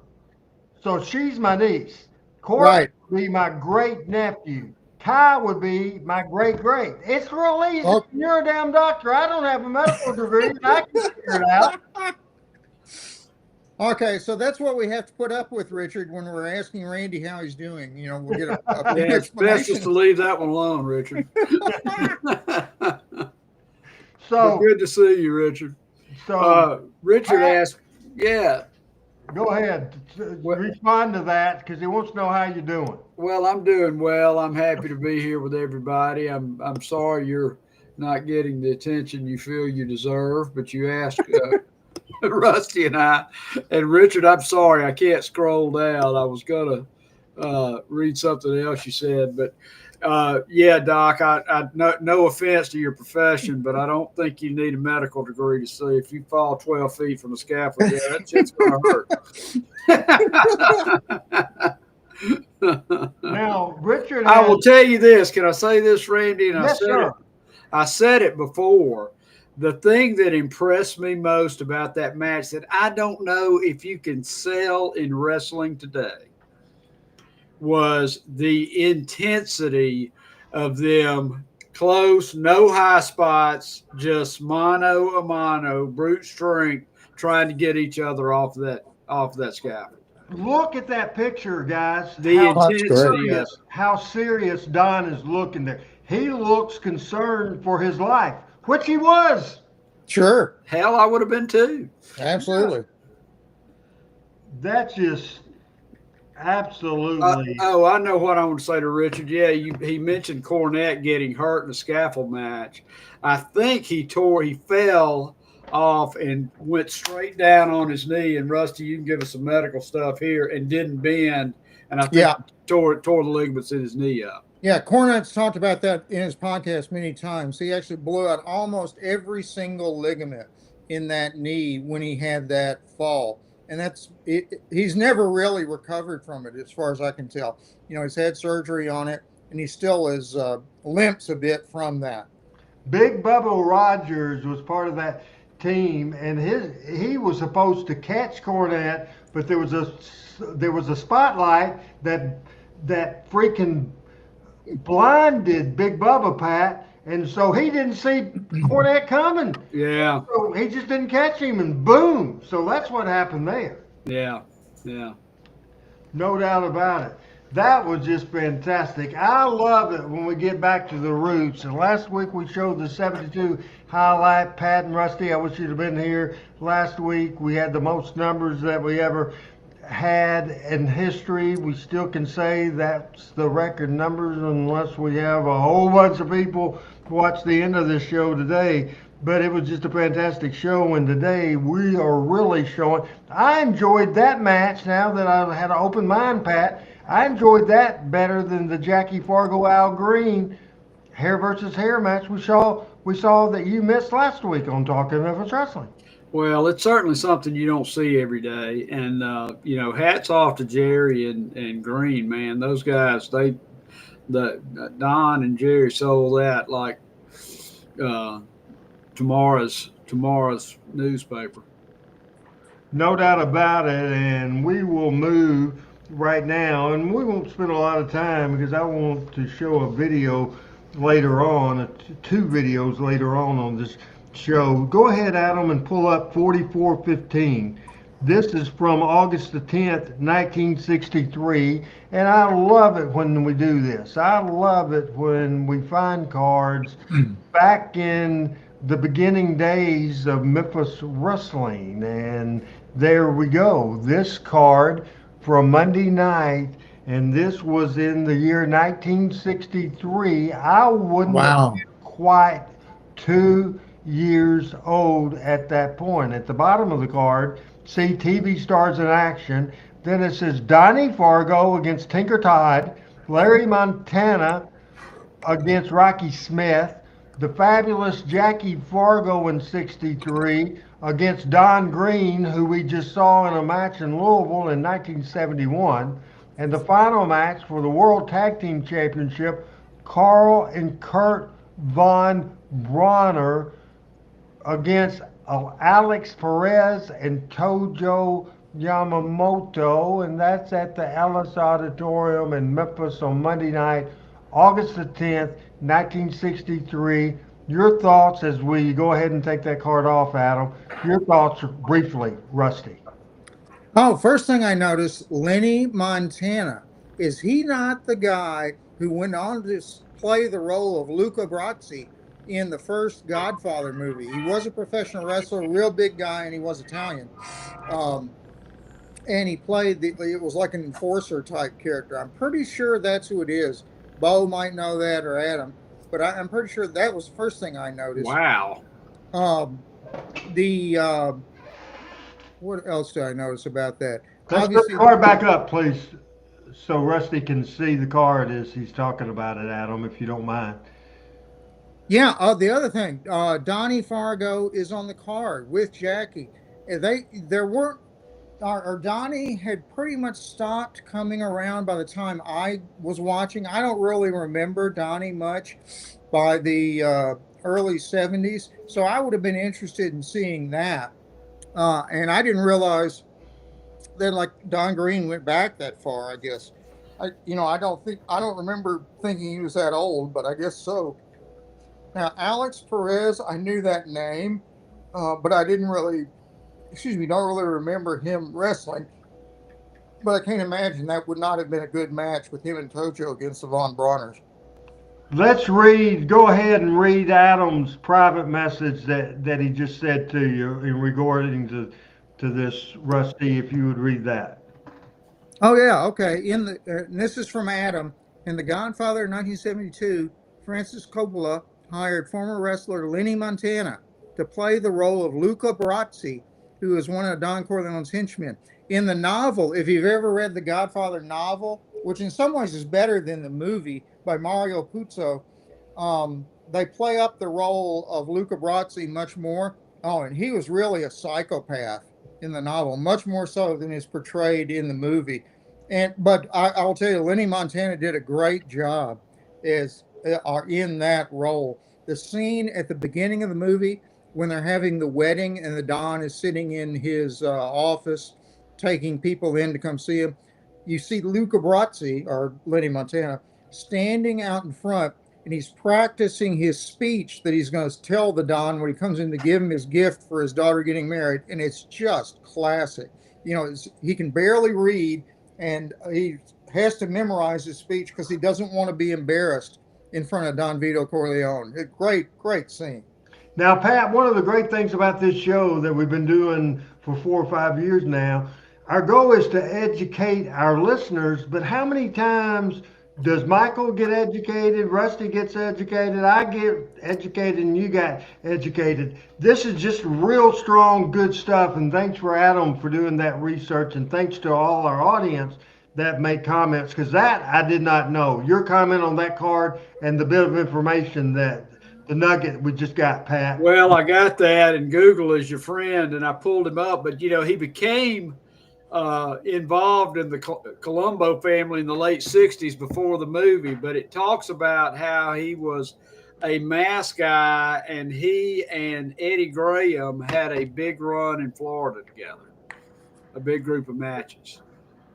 [SPEAKER 3] So she's my niece. Corbin would be my great nephew. Kai would be my great. It's real easy.
[SPEAKER 4] Okay.
[SPEAKER 3] You're a damn doctor. I don't have a medical degree. I can figure it out.
[SPEAKER 4] Okay, so that's what we have to put up with, Richard, when we're asking Randy how he's doing. We'll get a big
[SPEAKER 5] it's best just to leave that one alone, Richard.
[SPEAKER 3] So
[SPEAKER 5] good to see you, Richard. So Richard asked,
[SPEAKER 3] go ahead. Respond to that, because he wants to know how you're doing.
[SPEAKER 5] Well, I'm doing well. I'm happy to be here with everybody. I'm sorry you're not getting the attention you feel you deserve, but you asked Rusty and I. And Richard, I'm sorry, I can't scroll down. I was going to read something else you said, but Doc, I no offense to your profession, but I don't think you need a medical degree to see if you fall 12 feet from a scaffold. Yeah, that shit's going to hurt.
[SPEAKER 3] Now, Richard,
[SPEAKER 5] I will tell you this. Can I say this, Randy? And
[SPEAKER 3] yes, sir.
[SPEAKER 5] I said it before. The thing that impressed me most about that match that I don't know if you can sell in wrestling today was the intensity of them close, no high spots, just mano a mano, brute strength, trying to get each other off that scaffold.
[SPEAKER 3] Look at that picture, guys.
[SPEAKER 5] The intensity.
[SPEAKER 3] How serious Don is looking there. He looks concerned for his life, which he was.
[SPEAKER 4] Sure.
[SPEAKER 5] Hell, I would have been too.
[SPEAKER 4] Absolutely.
[SPEAKER 3] That's just Absolutely.
[SPEAKER 5] I know what I want to say to Richard. Yeah, he mentioned Cornette getting hurt in a scaffold match. I think he fell off and went straight down on his knee. And Rusty, you can give us some medical stuff here, and didn't bend. And I think
[SPEAKER 4] Yeah.
[SPEAKER 5] he tore the ligaments in his knee up.
[SPEAKER 4] Yeah, Cornette's talked about that in his podcast many times. He actually blew out almost every single ligament in that knee when he had that fall. And he's never really recovered from it, as far as I can tell. He's had surgery on it, and he still limps a bit from that.
[SPEAKER 3] Big Bubba Rogers was part of that team, and he was supposed to catch Cornette, but there was a spotlight that freaking blinded Big Bubba, Pat, and so he didn't see Cornette coming.
[SPEAKER 5] Yeah.
[SPEAKER 3] So he just didn't catch him, and boom. So that's what happened there.
[SPEAKER 5] Yeah.
[SPEAKER 3] No doubt about it. That was just fantastic. I love it when we get back to the roots. And last week we showed the 72 highlight. Pat and Rusty, I wish you'd have been here. Last week we had the most numbers that we ever had in history. We still can say that's the record numbers unless we have a whole bunch of people watch the end of this show today. But it was just a fantastic show, and today we are really showing. I enjoyed that match. Now that I had an open mind, Pat, I enjoyed that better than the Jackie Fargo Al Greene hair versus hair match we saw that you missed last week on Talking Memphis Wrestling.
[SPEAKER 5] Well, it's certainly something you don't see every day, and hats off to Jerry and Greene, man. Those guys, Don and Jerry sold that like tomorrow's newspaper.
[SPEAKER 3] No doubt about it, and we will move right now, and we won't spend a lot of time because I want to show a video later on, two videos later on this show. Go ahead, Adam, and pull up 4415. This is from August the 10th, 1963, and I love it when we do this. I love it when we find cards back in the beginning days of Memphis wrestling, and there we go. This card from Monday night, and this was in the year 1963. I wouldn't have been quite 2 years old at that point. At the bottom of the card, see TV stars in action. Then it says Donnie Fargo against Tinker Todd, Larry Montana against Rocky Smith, the fabulous Jackie Fargo in 63 against Don Greene, who we just saw in a match in Louisville in 1971. And the final match for the World Tag Team Championship, Carl and Kurt Von Bronner against Alex Perez and Tojo Yamamoto, and that's at the Ellis Auditorium in Memphis on Monday night, August the 10th, 1963. Your thoughts as we go ahead and take that card off, Adam. Your thoughts briefly, Rusty.
[SPEAKER 4] Oh, first thing I noticed, Lenny Montana. Is he not the guy who went on to play the role of Luca Brasi in the first Godfather movie? He was a professional wrestler, a real big guy, and he was Italian. And he played, it was like an enforcer type character. I'm pretty sure that's who it is. Bo might know that, or Adam, but I'm pretty sure that was the first thing I noticed.
[SPEAKER 5] Wow.
[SPEAKER 4] What else did I notice about that?
[SPEAKER 3] Let's put the card back up, please, so Rusty can see the card as he's talking about it, Adam, if you don't mind.
[SPEAKER 4] Yeah, the other thing, Donnie Fargo is on the card with Jackie. Donnie had pretty much stopped coming around by the time I was watching. I don't really remember Donnie much by the early 70s, so I would have been interested in seeing that. And I didn't realize that like Don Greene went back that far, I guess. I don't remember thinking he was that old, but I guess so. Now, Alex Perez, I knew that name, but I don't really remember him wrestling. But I can't imagine that would not have been a good match with him and Tojo against the Von Brauners.
[SPEAKER 3] Go ahead and read Adam's private message that he just said to you in regarding to this, Rusty, if you would read that.
[SPEAKER 4] Oh yeah, okay. And this is from Adam. In The Godfather in 1972, Francis Coppola hired former wrestler Lenny Montana to play the role of Luca Brasi, who is one of Don Corleone's henchmen. In the novel, if you've ever read the Godfather novel, which in some ways is better than the movie by Mario Puzo, they play up the role of Luca Brasi much more. Oh, and he was really a psychopath in the novel, much more so than is portrayed in the movie. But I will tell you, Lenny Montana did a great job as in that role. The scene at the beginning of the movie when they're having the wedding and the Don is sitting in his office taking people in to come see him, you see Luca Brasi or Lenny Montana standing out in front, and he's practicing his speech that he's going to tell the Don when he comes in to give him his gift for his daughter getting married, and it's just classic. He can barely read, and he has to memorize his speech because he doesn't want to be embarrassed in front of Don Vito Corleone. A great scene.
[SPEAKER 3] Now, Pat, one of the great things about this show that we've been doing for 4 or 5 years now, our goal is to educate our listeners, but how many times does Michael get educated, Rusty gets educated, I get educated, and you got educated? This is just real strong, good stuff, and thanks for Adam for doing that research, and thanks to all our audience that made comments, because that I did not know. Your comment on that card and the bit of information that the nugget we just got, Pat.
[SPEAKER 5] Well, I got that, and Google is your friend, and I pulled him up. But he became involved in the Colombo family in the late '60s before the movie. But it talks about how he was a mask guy, and he and Eddie Graham had a big run in Florida together, a big group of matches.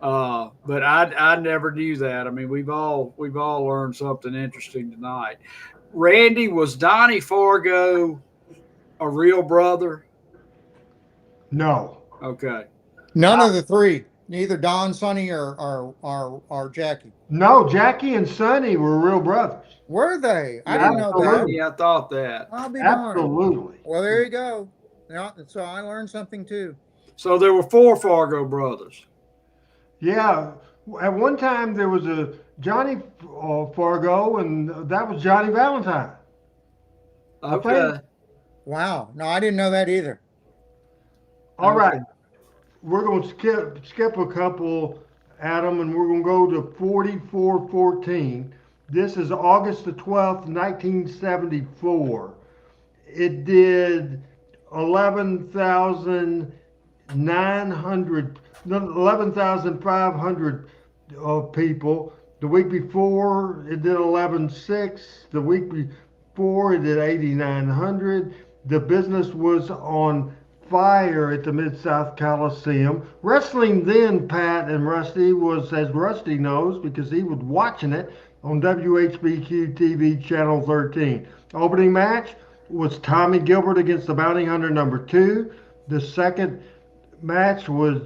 [SPEAKER 5] But I never knew that. I mean, we've all learned something interesting tonight. Randy, was Donnie Fargo a real brother?
[SPEAKER 3] No.
[SPEAKER 5] Okay.
[SPEAKER 4] None of the three, neither Don, Sonny, or Jackie.
[SPEAKER 3] No, Jackie and Sonny were real brothers.
[SPEAKER 4] Were they? I didn't know that.
[SPEAKER 5] Yeah, I thought that.
[SPEAKER 4] I'll be darned.
[SPEAKER 3] Absolutely.
[SPEAKER 4] Well, there you go. Yeah, so I learned something too.
[SPEAKER 5] So there were 4 Fargo brothers.
[SPEAKER 3] Yeah. At one time, there was a Johnny Fargo, and that was Johnny Valentine.
[SPEAKER 5] Okay.
[SPEAKER 4] Wow. No, I didn't know that either.
[SPEAKER 3] All right. We're going to skip a couple, Adam, and we're going to go to 4414. This is August the 12th, 1974. It did 11,500 people. The week before, it did 11,600. The week before, it did 8,900. The business was on fire at the Mid-South Coliseum. Wrestling then, Pat and Rusty, was, as Rusty knows, because he was watching it on WHBQ TV Channel 13. Opening match was Tommy Gilbert against the Bounty Hunter #2. The second match was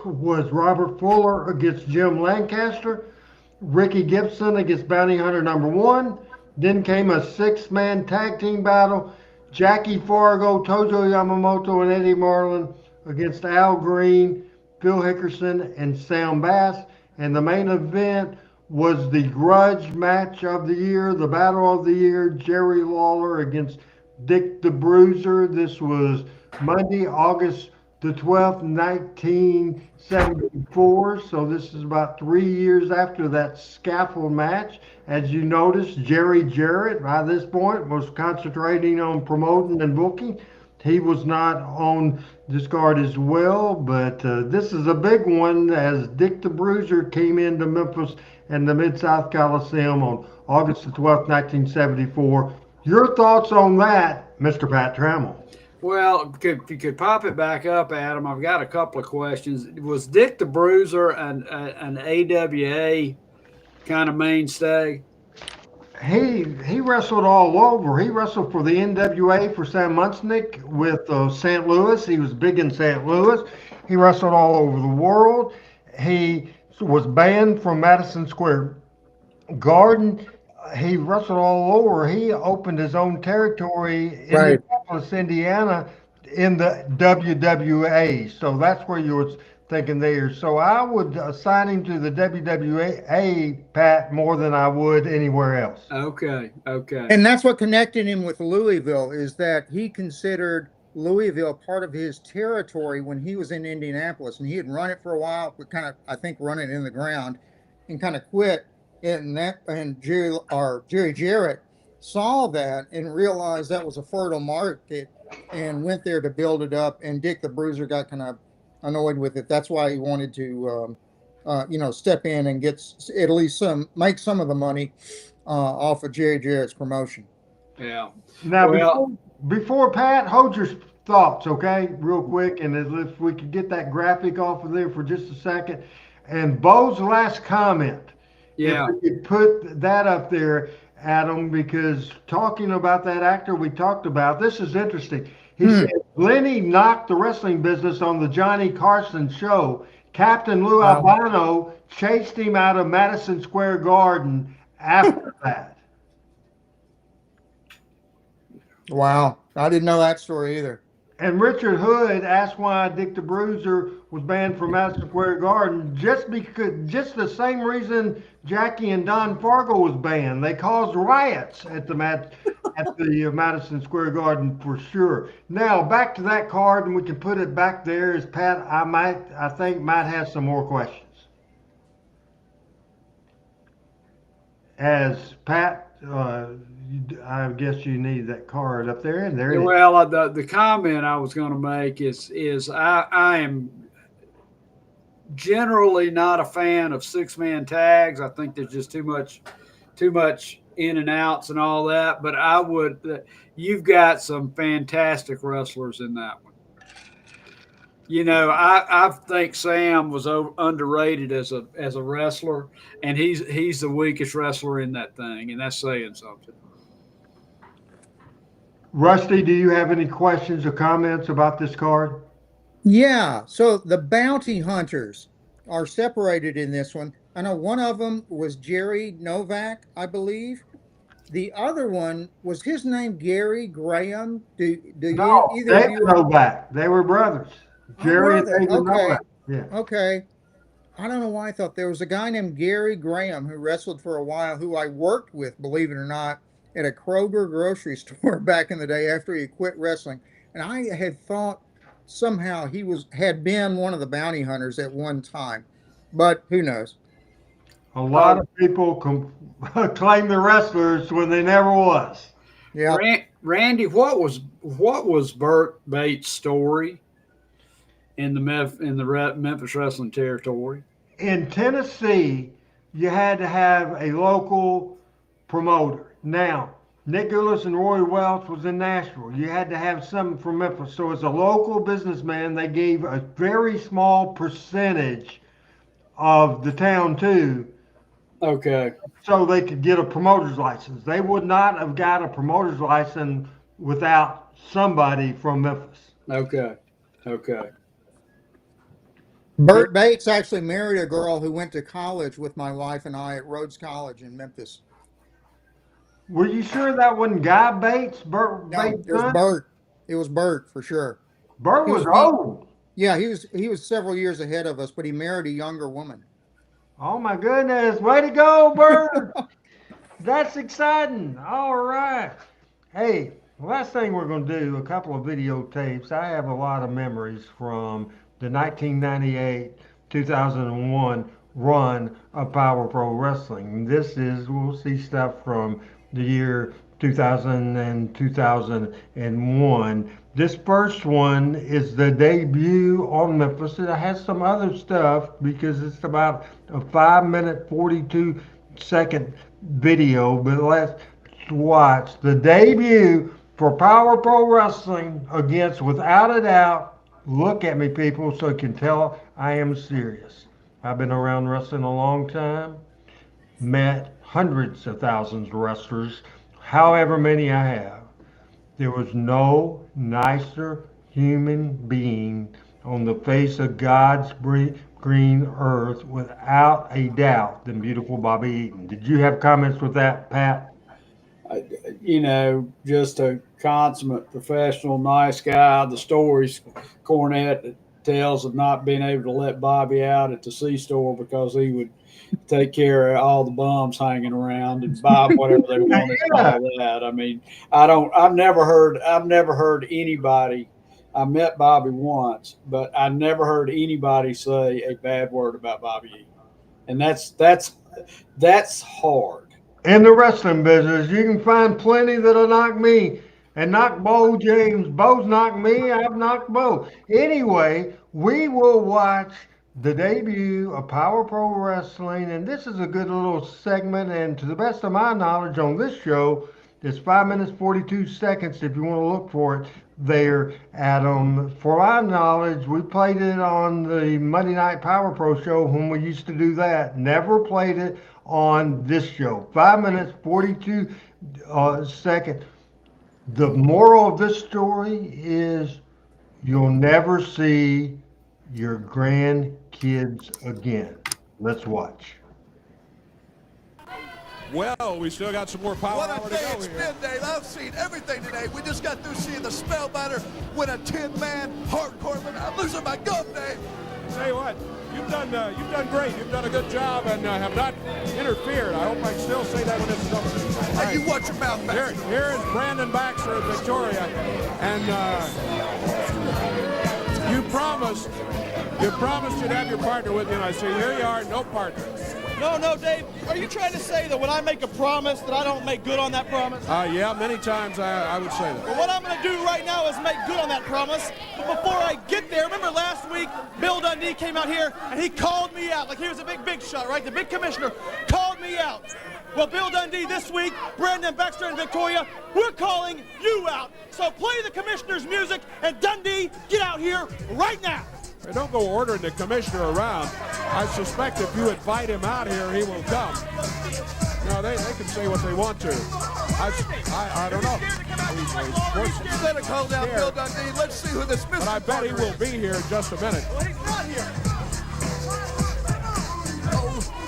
[SPEAKER 3] Robert Fuller against Jim Lancaster. Ricky Gibson against Bounty Hunter #1. Then came a 6-man tag team battle. Jackie Fargo, Tojo Yamamoto, and Eddie Marlin against Al Greene, Phil Hickerson, and Sam Bass. And the main event was the grudge match of the year, the battle of the year, Jerry Lawler against Dick the Bruiser. This was Monday, August the 12th, 1974. So this is about 3 years after that Scaffold match. As you notice, Jerry Jarrett, by this point, was concentrating on promoting and booking. He was not on this card as well, but this is a big one as Dick the Bruiser came into Memphis and the Mid-South Coliseum on August the 12th, 1974. Your thoughts on that, Mr. Pat Trammell?
[SPEAKER 5] Well, if you could pop it back up, Adam, I've got a couple of questions. Was Dick the Bruiser an AWA kind of mainstay?
[SPEAKER 3] He wrestled all over. He wrestled for the NWA for Sam Munsnick with St. Louis. He was big in St. Louis. He wrestled all over the world. He was banned from Madison Square Garden. He wrestled all over. He opened his own territory in Indianapolis, Indiana, in the WWA. So that's where you were thinking there. So I would assign him to the WWA, Pat, more than I would anywhere else.
[SPEAKER 5] Okay. Okay.
[SPEAKER 4] And that's what connected him with Louisville, is that he considered Louisville part of his territory when he was in Indianapolis, and he had run it for a while, but kind of, I think, run it in the ground, and kind of quit. And Jerry Jarrett saw that and realized that was a fertile market, and went there to build it up. And Dick the Bruiser got kind of annoyed with it. That's why he wanted to, step in and get at least make some of the money off of Jerry Jarrett's promotion.
[SPEAKER 5] Yeah.
[SPEAKER 3] Now,
[SPEAKER 5] Well,
[SPEAKER 3] before Pat, hold your thoughts, okay, real quick, and if we could get that graphic off of there for just a second. And Bo's last comment,
[SPEAKER 5] yeah.
[SPEAKER 3] if we could put that up there, Adam, because talking about that actor we talked about, this is interesting. He said Lenny knocked the wrestling business on the Johnny Carson show. Captain Lou Albano chased him out of Madison Square Garden after that.
[SPEAKER 4] Wow. I didn't know that story either.
[SPEAKER 3] And Richard Hood asked why Dick the Bruiser was banned from Madison Square Garden, just the same reason Jackie and Don Fargo was banned. They caused riots at the Madison Square Garden for sure. Now back to that card, and we can put it back there. As Pat, I think might have some more questions. As Pat, I guess you need that card up there, and there it is.
[SPEAKER 5] Well, the comment I was going to make is I am generally not a fan of 6-man tags. I think there's just too much in and outs and all that. But you've got some fantastic wrestlers in that one. You know, I think Sam was underrated as a wrestler, and he's the weakest wrestler in that thing, and that's saying something.
[SPEAKER 3] Rusty, do you have any questions or comments about this card?
[SPEAKER 4] Yeah. So the bounty hunters are separated in this one. I know one of them was Jerry Novak, I believe. The other one, was his name Gary Graham?
[SPEAKER 3] No, David Novak. They were brothers. Jerry and David Novak. Yeah.
[SPEAKER 4] Okay. I don't know why I thought there was a guy named Gary Graham who wrestled for a while, who I worked with, believe it or not, at a Kroger grocery store back in the day after he quit wrestling. And I had thought somehow he had been one of the bounty hunters at one time, but who knows?
[SPEAKER 3] A lot of people claim the wrestlers when they never was.
[SPEAKER 5] Yeah. Randy, what was Burt Bates' story in the Memphis wrestling territory?
[SPEAKER 3] In Tennessee, you had to have a local promoter. Now, Nick Goulas and Roy Welch was in Nashville. You had to have something from Memphis. So as a local businessman, they gave a very small percentage of the town too.
[SPEAKER 5] Okay.
[SPEAKER 3] So they could get a promoter's license. They would not have got a promoter's license without somebody from Memphis.
[SPEAKER 5] Okay.
[SPEAKER 4] Burt Bates actually married a girl who went to college with my wife and I at Rhodes College in Memphis.
[SPEAKER 3] Were you sure that wasn't Guy Bates?
[SPEAKER 4] No, it was Burt. It was Burt for sure.
[SPEAKER 3] Burt was old.
[SPEAKER 4] Yeah, he was several years ahead of us, but he married a younger woman.
[SPEAKER 3] Oh my goodness. Way to go, Burt. That's exciting. All right. Hey, last thing we're going to do, a couple of videotapes. I have a lot of memories from the 1998-2001 run of Power Pro Wrestling. We'll see stuff from the year 2000 and 2001. This first one is the debut on Memphis. It has some other stuff because it's about a 5-minute, 42-second video, but let's watch the debut for Power Pro Wrestling against, without a doubt, look at me, people, so you can tell I am serious. I've been around wrestling a long time, met hundreds of thousands of wrestlers, however many I have. There was no nicer human being on the face of God's green earth, without a doubt, than beautiful Bobby Eaton. Did you have comments with that, Pat?
[SPEAKER 5] just a consummate professional, nice guy. The stories Cornette tells of not being able to let Bobby out at the C-store because he would take care of all the bums hanging around and buy whatever they wanted and all that. I mean, I've never heard anybody. I met Bobby once, but I never heard anybody say a bad word about Bobby Eaton. And that's hard.
[SPEAKER 3] In the wrestling business, you can find plenty that'll knock me and knock Bo James. Bo's knocked me, I've knocked Bo. Anyway, we will watch the debut of Power Pro Wrestling, and this is a good little segment, and to the best of my knowledge on this show, it's 5 minutes 42 seconds if you want to look for it there, Adam. For my knowledge, we played it on the Monday Night Power Pro show when we used to do that. Never played it on this show. 5 minutes 42 seconds. The moral of this story is you'll never see your grandkids again. Let's watch.
[SPEAKER 8] Well, we still got some more power
[SPEAKER 9] What
[SPEAKER 8] hour
[SPEAKER 9] a
[SPEAKER 8] to
[SPEAKER 9] day
[SPEAKER 8] go
[SPEAKER 9] it's
[SPEAKER 8] here.
[SPEAKER 9] been, Dave. I've seen everything today. We just got through seeing the Spellbinder win a 10-man hardcore limit. I'm losing my gum, Dave.
[SPEAKER 8] Tell you what, you've done great. You've done a good job and have not interfered. I hope I can still say that when this is over.
[SPEAKER 9] Hey, you watch your mouth, man.
[SPEAKER 8] Here is Brandon Baxter of Victoria, and you promised you'd have your partner with you, and I say here you are, no partner.
[SPEAKER 10] No, Dave. Are you trying to say that when I make a promise that I don't make good on that promise?
[SPEAKER 8] Yeah, many times I would say that.
[SPEAKER 10] Well, what I'm going to do right now is make good on that promise. But before I get there, remember last week, Bill Dundee came out here and he called me out like he was a big shot, right? The big commissioner called me out. Well, Bill Dundee this week, Brandon Baxter and Victoria, we're calling you out. So play the commissioner's music, and Dundee, get out here right now.
[SPEAKER 8] Hey, don't go ordering the commissioner around. I suspect if you invite him out here, he will come. No, they can say what they want to. I don't know.
[SPEAKER 9] You better call down Bill Dundee. Let's see who this
[SPEAKER 8] But I bet he will be here in just a minute.
[SPEAKER 10] Well, he's not here.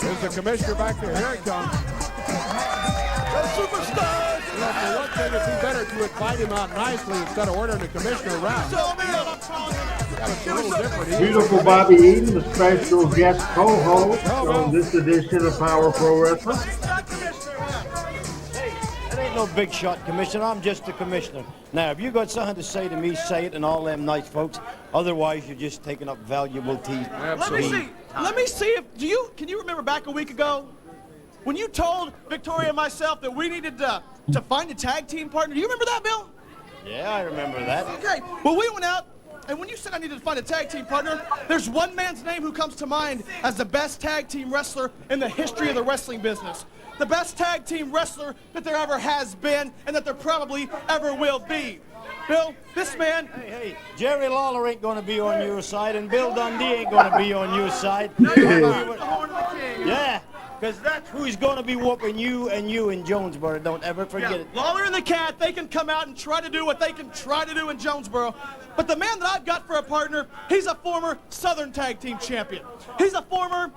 [SPEAKER 8] There's the commissioner back there. Here he comes.
[SPEAKER 9] Superstars!
[SPEAKER 8] For one thing, it'd be better to invite him out nicely instead of ordering the commissioner around. It's a little different.
[SPEAKER 3] Beautiful Bobby Eaton, the special guest co-host on this edition of Power Pro Wrestling.
[SPEAKER 6] Hey, that ain't no big shot, Commissioner. I'm just the commissioner. Now, if you got something to say to me, say it, and all them nice folks. Otherwise, you're just taking up valuable tea.
[SPEAKER 8] Absolutely.
[SPEAKER 10] Let me see if can you remember back a week ago when you told Victoria and myself that we needed to find a tag team partner? Do you remember that, Bill?
[SPEAKER 6] Yeah, I remember that.
[SPEAKER 10] Okay. Well, we went out, and when you said I needed to find a tag team partner, there's one man's name who comes to mind as the best tag team wrestler in the history of the wrestling business. The best tag team wrestler that there ever has been and that there probably ever will be. Bill, this man...
[SPEAKER 6] Hey, Jerry Lawler ain't going to be on your side, and Bill Dundee ain't going to be on your side. Yeah, because that's who's going to be whooping you in Jonesboro. Don't ever forget it.
[SPEAKER 10] Lawler and the Cat, they can come out and try to do what they can try to do in Jonesboro. But the man that I've got for a partner, he's a former Southern Tag Team Champion. He's a former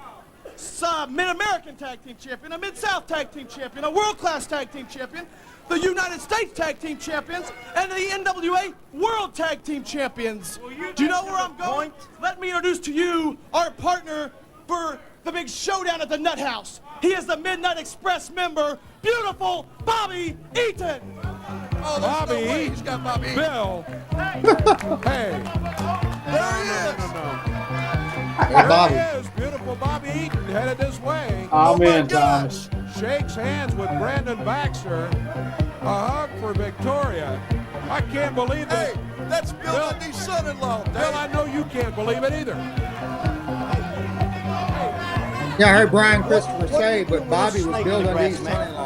[SPEAKER 10] Mid-American Tag Team Champion, a Mid-South Tag Team Champion, a World-Class Tag Team Champion, the United States Tag Team Champions, and the NWA World Tag Team Champions. Do you know where I'm going? Let me introduce to you our partner for the big showdown at the Nut House. He is the Midnight Express member, beautiful Bobby Eaton.
[SPEAKER 9] Oh,
[SPEAKER 8] Bobby
[SPEAKER 9] no way.
[SPEAKER 8] Eaton.
[SPEAKER 9] He's got Bobby Eaton.
[SPEAKER 8] Bill. Hey.
[SPEAKER 9] There he is.
[SPEAKER 4] Hey, Bobby.
[SPEAKER 8] There he is, beautiful Bobby Eaton, headed this way.
[SPEAKER 5] Amen, Thomas.
[SPEAKER 8] Shakes hands with Brandon Baxter. A hug for Victoria. I can't believe
[SPEAKER 9] Hey,
[SPEAKER 8] it.
[SPEAKER 9] that's Bill Dundee's son-in-law, Dave.
[SPEAKER 8] Bill, I know you can't believe it either.
[SPEAKER 4] Yeah, I heard Brian Christopher say, but Bobby was Bill Dundee's son-in-law.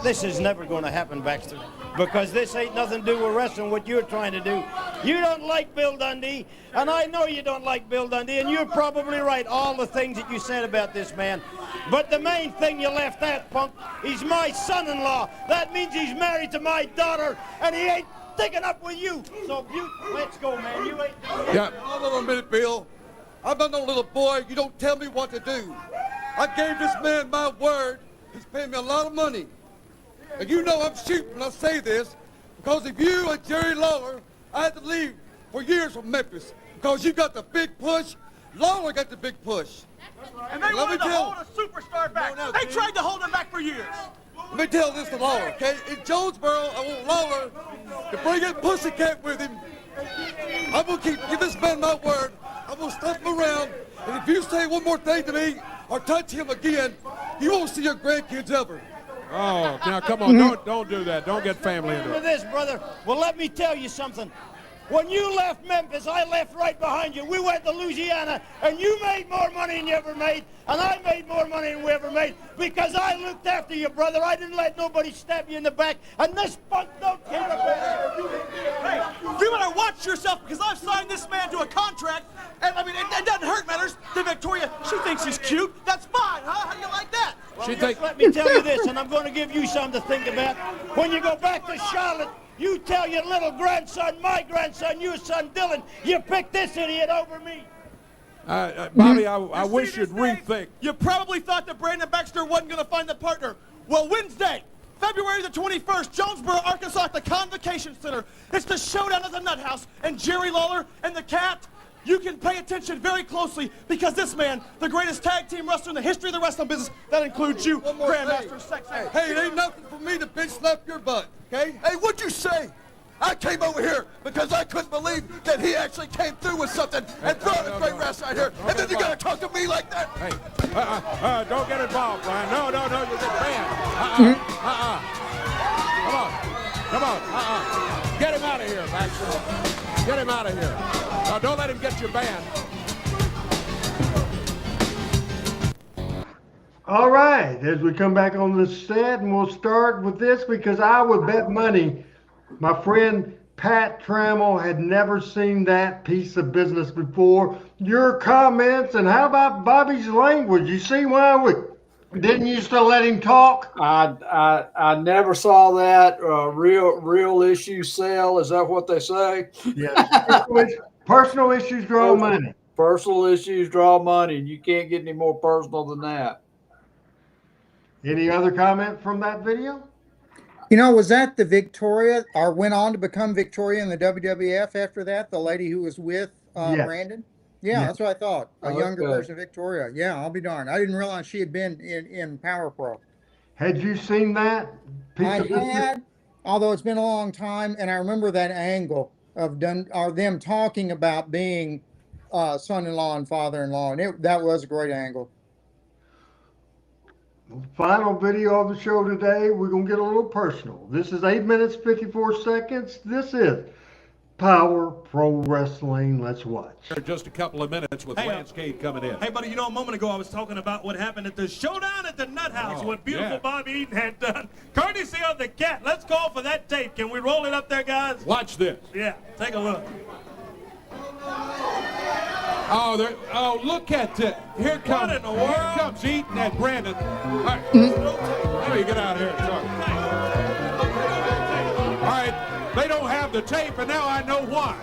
[SPEAKER 6] This is never going to happen, Baxter, because this ain't nothing to do with wrestling, what you're trying to do. You don't like Bill Dundee, and I know you don't like Bill Dundee, and you're probably right, all the things that you said about this man. But the main thing you left out, punk, he's my son-in-law. That means he's married to my daughter, and he ain't sticking up with you. So, let's go, man. You ain't doing it.
[SPEAKER 8] Yeah.
[SPEAKER 9] Hold on a minute, Bill. I'm not no little boy. You don't tell me what to do. I gave this man my word. He's paying me a lot of money.
[SPEAKER 11] And you know I'm shooting when I say this, because if you and Jerry Lawler, I had to leave for years from Memphis, because you got the big push, Lawler got the big push.
[SPEAKER 10] And they wanted to hold a superstar back. They tried to hold him back for years.
[SPEAKER 11] Let me tell this to Lawler, okay? In Jonesboro, I want Lawler to bring in Pussycat with him. I'm going to give this man my word. I'm going to stomp him around. And if you say one more thing to me or touch him again, you won't see your grandkids ever.
[SPEAKER 8] Oh, now come on, don't do that. Don't get family into it.
[SPEAKER 6] This, brother. Well, let me tell you something. When you left Memphis, I left right behind you. We went to Louisiana, and you made more money than you ever made, and I made more money than we ever made because I looked after you, brother. I didn't let nobody stab you in the back, and this punk don't care about it.
[SPEAKER 10] Hey, you better watch yourself because I've signed this man to a contract, and I mean, it doesn't hurt matters to Victoria. She thinks he's cute. That's fine, huh? How do you like that?
[SPEAKER 6] Well, let me tell you this, and I'm going to give you something to think about. When you go back to Charlotte, you tell your little grandson, my grandson, your son Dylan, you pick this idiot over me.
[SPEAKER 8] Bobby, I wish you'd rethink.
[SPEAKER 10] You probably thought that Brandon Baxter wasn't going to find the partner. Well, Wednesday, February the 21st, Jonesboro, Arkansas at the Convocation Center. It's the showdown at the Nut House, and Jerry Lawler and the Cat, you can pay attention very closely because this man, the greatest tag team wrestler in the history of the wrestling business, that includes you, Grandmaster Sex.
[SPEAKER 11] Hey, it ain't nothing for me to bitch slap your butt, okay? Hey, what'd you say? I came over here because I couldn't believe that he actually came through with something and brought a great wrestler out here. And then you gotta talk to me like that?
[SPEAKER 8] Hey, don't get involved, Brian. No, you get banned. Come on. Get him out of here, Baxter. Get him out of here. Now, don't let him get you banned.
[SPEAKER 3] All right, as we come back on the set, and we'll start with this because I would bet money my friend Pat Trammell had never seen that piece of business before. Your comments, and how about Bobby's language? You see why we didn't used to let him talk?
[SPEAKER 5] I never saw that. Real issues sell. Is that what they say?
[SPEAKER 3] Yeah. Personal issues draw money.
[SPEAKER 5] Personal issues draw money, and you can't get any more personal than that.
[SPEAKER 3] Any other comment from that video?
[SPEAKER 4] You know, was that the Victoria, or went on to become Victoria in the WWF after that? The lady who was with
[SPEAKER 3] Yes.
[SPEAKER 4] Brandon? Yeah, that's what I thought. A younger
[SPEAKER 5] Okay.
[SPEAKER 4] version of Victoria. Yeah, I'll be darned. I didn't realize she had been in Power Pro.
[SPEAKER 3] Had you seen that piece
[SPEAKER 4] I
[SPEAKER 3] of business?
[SPEAKER 4] had, although it's been a long time, and I remember that angle of them talking about being son-in-law and father-in-law, and that was a great angle.
[SPEAKER 3] Final video of the show today. We're going to get a little personal. This is 8 minutes, 54 seconds. This is Power Pro Wrestling. Let's watch.
[SPEAKER 8] Just a couple of minutes with Lance Cade coming in.
[SPEAKER 10] Hey, buddy, you know, a moment ago I was talking about what happened at the showdown at the Nut House, what beautiful Bobby Eaton had done. Courtesy of the Cat. Let's call for that tape. Can we roll it up there, guys?
[SPEAKER 8] Watch this.
[SPEAKER 10] Yeah, take a look.
[SPEAKER 8] Oh, look at that. Here comes Eaton and Brandon. All right. Let me get out of here. Sorry. All right. They don't have the tape, and now I know why.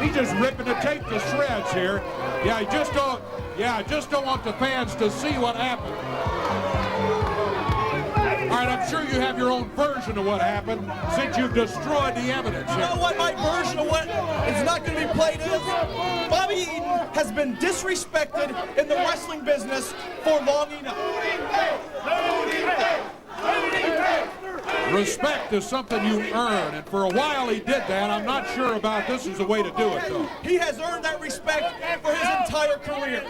[SPEAKER 8] He's just ripping the tape to shreds here. Yeah, I just don't want the fans to see what happened. All right, I'm sure you have your own version of what happened since you've destroyed the evidence.
[SPEAKER 10] You know what my version of what is not going to be played is? Bobby Eaton has been disrespected in the wrestling business for long enough.
[SPEAKER 8] Respect is something you earn, and for a while he did that. I'm not sure about this as a way to do it, though.
[SPEAKER 10] He has earned that respect for his entire career.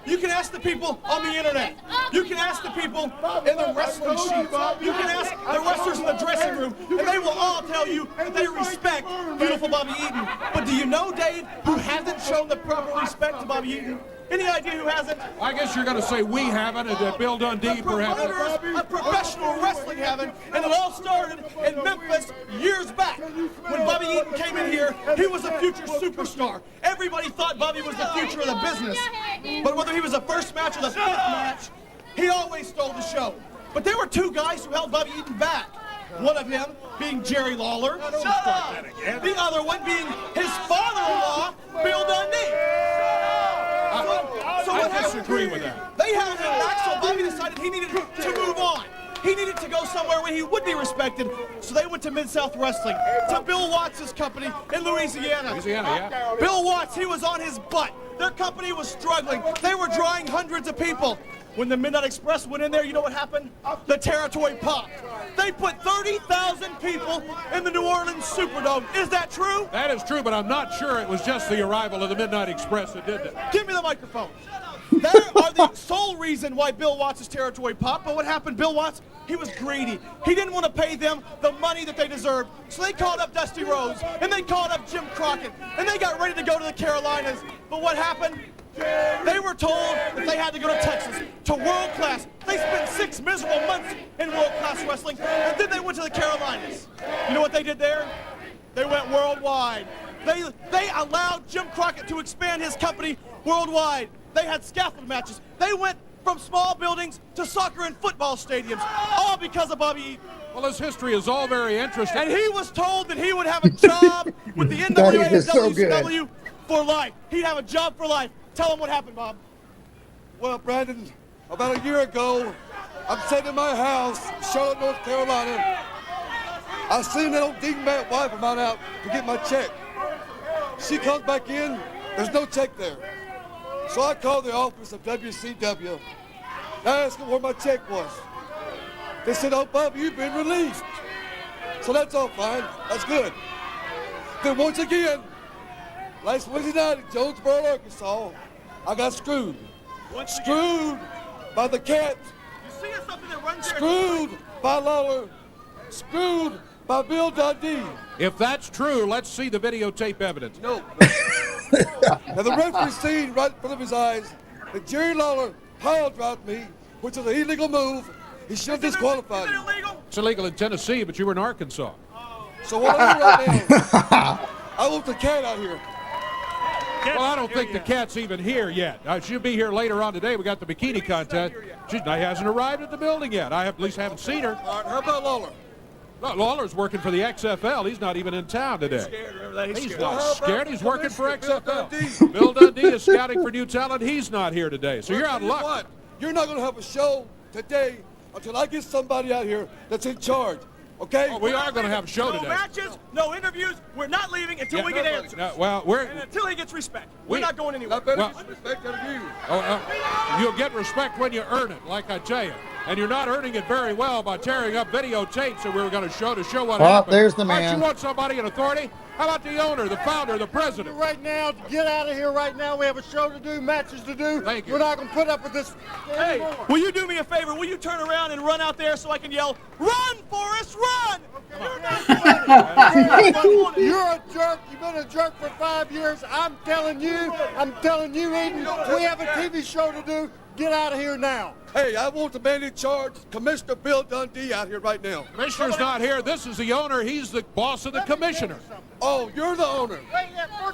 [SPEAKER 10] You can ask the people on the internet. You can ask the people in the wrestling sheets. You can ask the wrestlers in the dressing room, and they will all tell you that they respect beautiful Bobby Eaton. But do you know, Dave, who hasn't shown the proper respect to Bobby Eaton? Any idea who hasn't?
[SPEAKER 8] I guess you're going to say we haven't, and that Bill Dundee perhaps.
[SPEAKER 10] Of professional wrestling haven't, and it all started in Memphis years back. When Bobby Eaton came in here, he was a future superstar. Everybody thought Bobby was the future of the business. But whether he was the first match or the fifth match, he always stole the show. But there were two guys who held Bobby Eaton back. One of them being Jerry Lawler. The other one being his father-in-law, Bill Dundee.
[SPEAKER 8] I disagree with that.
[SPEAKER 10] They held him back, so Bobby decided decided he needed to move on. He needed to go somewhere where he would be respected, so they went to Mid-South Wrestling, to Bill Watts' company in Louisiana.
[SPEAKER 8] Yeah.
[SPEAKER 10] Bill Watts, he was on his butt. Their company was struggling. They were drawing hundreds of people. When the Midnight Express went in there, you know what happened? The territory popped. They put 30,000 people in the New Orleans Superdome. Is that true?
[SPEAKER 8] That is true, but I'm not sure it was just the arrival of the Midnight Express that did that.
[SPEAKER 10] Give me the microphone. They are the sole reason why Bill Watts' territory popped. But what happened? Bill Watts, he was greedy. He didn't want to pay them the money that they deserved. So they called up Dusty Rhodes, and they called up Jim Crockett, and they got ready to go to the Carolinas. But what happened? They were told that they had to go to Texas, to world class. They spent 6 miserable months in world class wrestling, and then they went to the Carolinas. You know what they did there? They went worldwide. They allowed Jim Crockett to expand his company worldwide. They had scaffold matches. They went from small buildings to soccer and football stadiums, all because of Bobby Eaton.
[SPEAKER 8] Well, his history is all very interesting.
[SPEAKER 10] And he was told that he would have a job with the NWA and WCW for life. He'd have a job for life. Tell him what happened, Bob.
[SPEAKER 11] Well, Brandon, about a year ago, I'm sitting in my house, Charlotte, North Carolina. I seen that old dingbat wife of mine out to get my check. She comes back in, there's no check there. So I called the office of WCW. I asked them where my check was. They said, oh, Bob, you've been released. So that's all fine, that's good. Then once again, last Wednesday night in Jonesboro, Arkansas, I got screwed. Screwed by the cat.
[SPEAKER 10] You see something that runs there?
[SPEAKER 11] Screwed by Lawler. Screwed by Bill Dundee.
[SPEAKER 8] If that's true, let's see the videotape evidence.
[SPEAKER 11] No. Now the referee seen right in front of his eyes that Jerry Lawler pile-drived me, which is an illegal move. He should have disqualified me.
[SPEAKER 8] It's illegal in Tennessee, but you were in Arkansas.
[SPEAKER 11] So what I do right now, I want the cat out here.
[SPEAKER 8] Well, I don't think the cat's even here yet. She'll be here later on today. We got the bikini contest. She hasn't arrived at the building yet. I at least haven't seen her.
[SPEAKER 11] All right, how about Lawler?
[SPEAKER 8] Well, Lawler's working for the XFL. He's not even in town today. He's not scared. He's working for XFL. Bill Dundee is scouting for new talent. He's not here today. So you're out of luck.
[SPEAKER 11] What? You're not going to have a show today until I get somebody out here that's in charge. Okay?
[SPEAKER 8] Oh, we are going to have a show today.
[SPEAKER 10] No matches, no interviews. We're not leaving until we get answers. And until he gets respect. We're not going anywhere.
[SPEAKER 11] Respect out of you.
[SPEAKER 8] You'll get respect when you earn it, like I tell you. And you're not earning it very well by tearing up videotapes that we were going to show what happened.
[SPEAKER 4] There's the man.
[SPEAKER 8] Don't you want somebody in authority? How about the owner, the founder, the president?
[SPEAKER 3] Right now, get out of here right now. We have a show to do, matches to do.
[SPEAKER 8] Thank you.
[SPEAKER 3] We're not going to put up with this anymore.
[SPEAKER 10] Hey, will you do me a favor? Will you turn around and run out there so I can yell, "Run, Forrest, run!"
[SPEAKER 3] You're a jerk. You've been a jerk for 5 years. I'm telling you, Eden, we have a TV show to do. Get out of here now.
[SPEAKER 11] Hey, I want the man in charge, Commissioner Bill Dundee, out here right now.
[SPEAKER 8] Commissioner's not here. This is the owner. He's the boss of the commissioner.
[SPEAKER 11] Oh, you're the owner.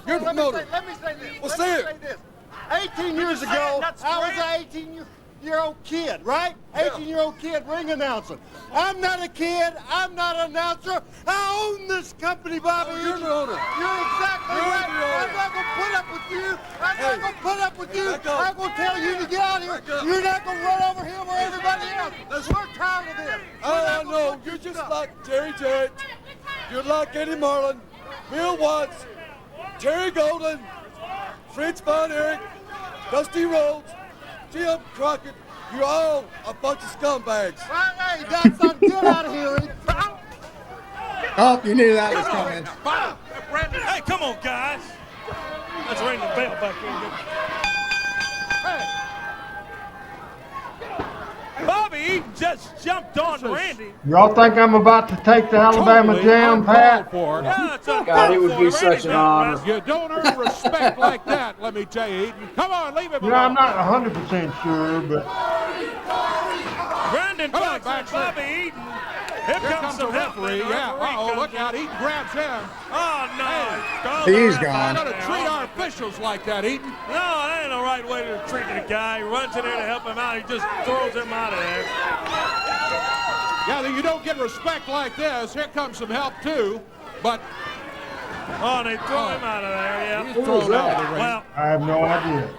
[SPEAKER 11] You're the promoter.
[SPEAKER 3] Let me say this.
[SPEAKER 11] Well, say
[SPEAKER 3] Let me say this. 18 years ago, I was an 18-year-old kid, right? 18-year-old kid ring announcer. I'm not a kid. I'm not an announcer. I own this company, Bobby.
[SPEAKER 11] Oh, you're the owner.
[SPEAKER 3] You're exactly right. I'm not going to put up with you. I'm not going to put up with you. I'm going to tell you to get out of here. You're not going to run over him or everybody else. We're tired of this.
[SPEAKER 11] Oh, I know. You're just like Jerry Jarrett. You're like Eddie Marlin, Bill Watts, Terry Golden, Fritz Von Erich, Dusty Rhodes, Jim Crockett. You're all a bunch of scumbags.
[SPEAKER 3] Hey, Dotson, get out of here.
[SPEAKER 4] Oh, you knew that was coming.
[SPEAKER 10] Hey, come on, guys. Let's ring the bell back in. Bobby Eaton just jumped on Randy.
[SPEAKER 3] Y'all think I'm about to take the Alabama Jam, Pat?
[SPEAKER 5] God, it would be such an honor.
[SPEAKER 8] You don't earn respect like that, let me tell you, Eaton. Come on, leave him alone.
[SPEAKER 3] I'm not 100% sure, but...
[SPEAKER 10] Brandon Fox and Bobby Eaton. Here comes the referee.
[SPEAKER 8] Uh-oh, look out. Eaton grabs him.
[SPEAKER 10] Oh, no.
[SPEAKER 4] Hey, he's gone.
[SPEAKER 8] You're going to treat our officials like that, Eaton.
[SPEAKER 10] No, that ain't the right way to treat the guy. He runs in there to help him out. He just throws him out of there.
[SPEAKER 8] Yeah, you don't get respect like this. Here comes some help, too. But...
[SPEAKER 10] Oh, and they throw him out of there, yeah.
[SPEAKER 8] He's thrown out of the ring.
[SPEAKER 10] Well,
[SPEAKER 3] I have no idea.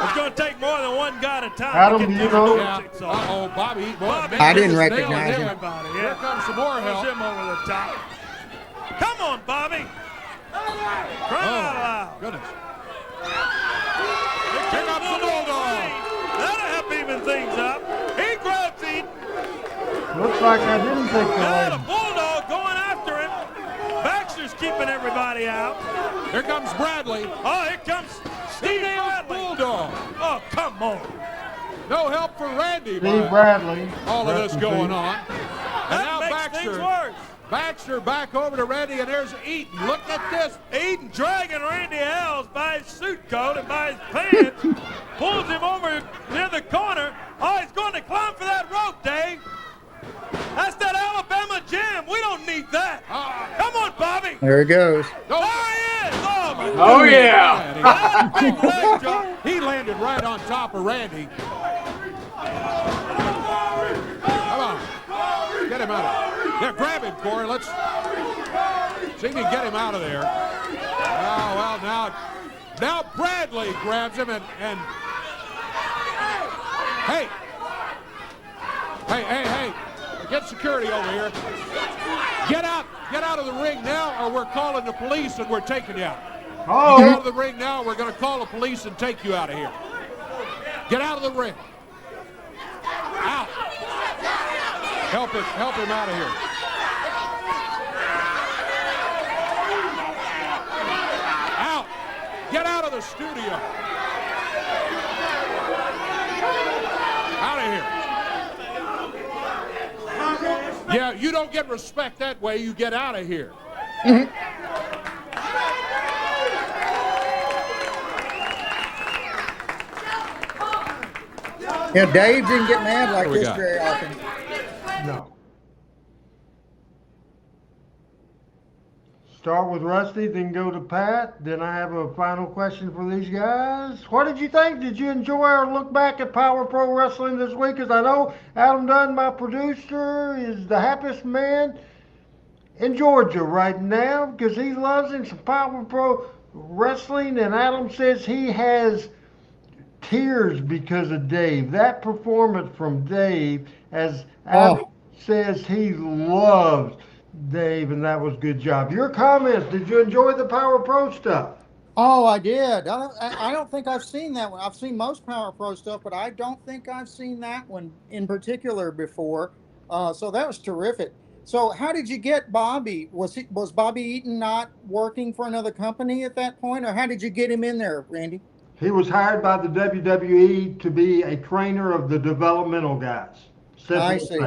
[SPEAKER 12] It's going to take more than one guy at a time.
[SPEAKER 3] Adam,
[SPEAKER 12] to
[SPEAKER 3] do
[SPEAKER 12] get
[SPEAKER 3] you
[SPEAKER 12] these
[SPEAKER 3] know?
[SPEAKER 12] little chicks off.
[SPEAKER 8] Uh-oh, Bobby. Boy,
[SPEAKER 12] Bobby
[SPEAKER 4] I didn't
[SPEAKER 8] just
[SPEAKER 4] recognize
[SPEAKER 8] nailed
[SPEAKER 4] him.
[SPEAKER 12] Everybody,
[SPEAKER 8] Here comes some more
[SPEAKER 12] Push
[SPEAKER 8] help.
[SPEAKER 12] him over the top. Come on, Bobby. Cry out loud.
[SPEAKER 8] Goodness.
[SPEAKER 12] Here
[SPEAKER 8] comes the Bulldog.
[SPEAKER 12] That'll help even things up. He grabs Eaton.
[SPEAKER 3] Looks like I didn't think
[SPEAKER 12] Now the
[SPEAKER 3] the
[SPEAKER 12] Bulldog going after him. Baxter's keeping everybody out.
[SPEAKER 8] Here comes Bradley.
[SPEAKER 12] Oh, here comes Steve Bradley.
[SPEAKER 8] Bulldog.
[SPEAKER 12] Oh, come on.
[SPEAKER 8] No help for Randy.
[SPEAKER 3] Steve Bradley.
[SPEAKER 8] All of this
[SPEAKER 3] Rest in
[SPEAKER 8] going
[SPEAKER 3] peace.
[SPEAKER 8] on. And
[SPEAKER 12] That
[SPEAKER 8] now
[SPEAKER 12] makes things worse.
[SPEAKER 8] Baxter back over to Randy, and there's Eaton. Look at this.
[SPEAKER 12] Eaton dragging Randy Hales by his suit coat and by his pants. Pulls him over near the corner. Oh, he's going to climb for that rope, Dave. That's that Alabama jam. We don't need that. Come on, Bobby.
[SPEAKER 4] There he goes.
[SPEAKER 12] There he is. Oh, my
[SPEAKER 5] Oh, yeah.
[SPEAKER 12] God. Big leg drop.
[SPEAKER 8] He landed right on top of Randy. Come on. Get him out of there. Yeah, grab him, Corey. Let's see if we can get him out of there. Oh, well, now Bradley grabs him and hey. Get security over here. Get out of the ring now, or we're calling the police and we're taking you out.
[SPEAKER 3] Oh.
[SPEAKER 8] You get out of the ring now, we're going to call the police and take you out of here. Get out of the ring. Out. Help him out of here. Out. Get out of the studio. Out of here. Yeah, you don't get respect that way. You get out of here.
[SPEAKER 4] Yeah, Dave didn't get mad like this very often.
[SPEAKER 3] No. Start with Rusty, then go to Pat. Then I have a final question for these guys. What did you think? Did you enjoy our look back at Power Pro Wrestling this week? Because I know Adam Dunn, my producer, is the happiest man in Georgia right now because he loves him some Power Pro Wrestling. And Adam says he has tears because of Dave. That performance from Dave, as Adam says he loves Dave, and that was a good job. Your comments, did you enjoy the Power Pro stuff?
[SPEAKER 4] Oh, I did. I don't think I've seen that one. I've seen most Power Pro stuff, but I don't think I've seen that one in particular before. So that was terrific. So how did you get Bobby? Was Bobby Eaton not working for another company at that point, or how did you get him in there, Randy?
[SPEAKER 3] He was hired by the WWE to be a trainer of the developmental guys.
[SPEAKER 4] I see.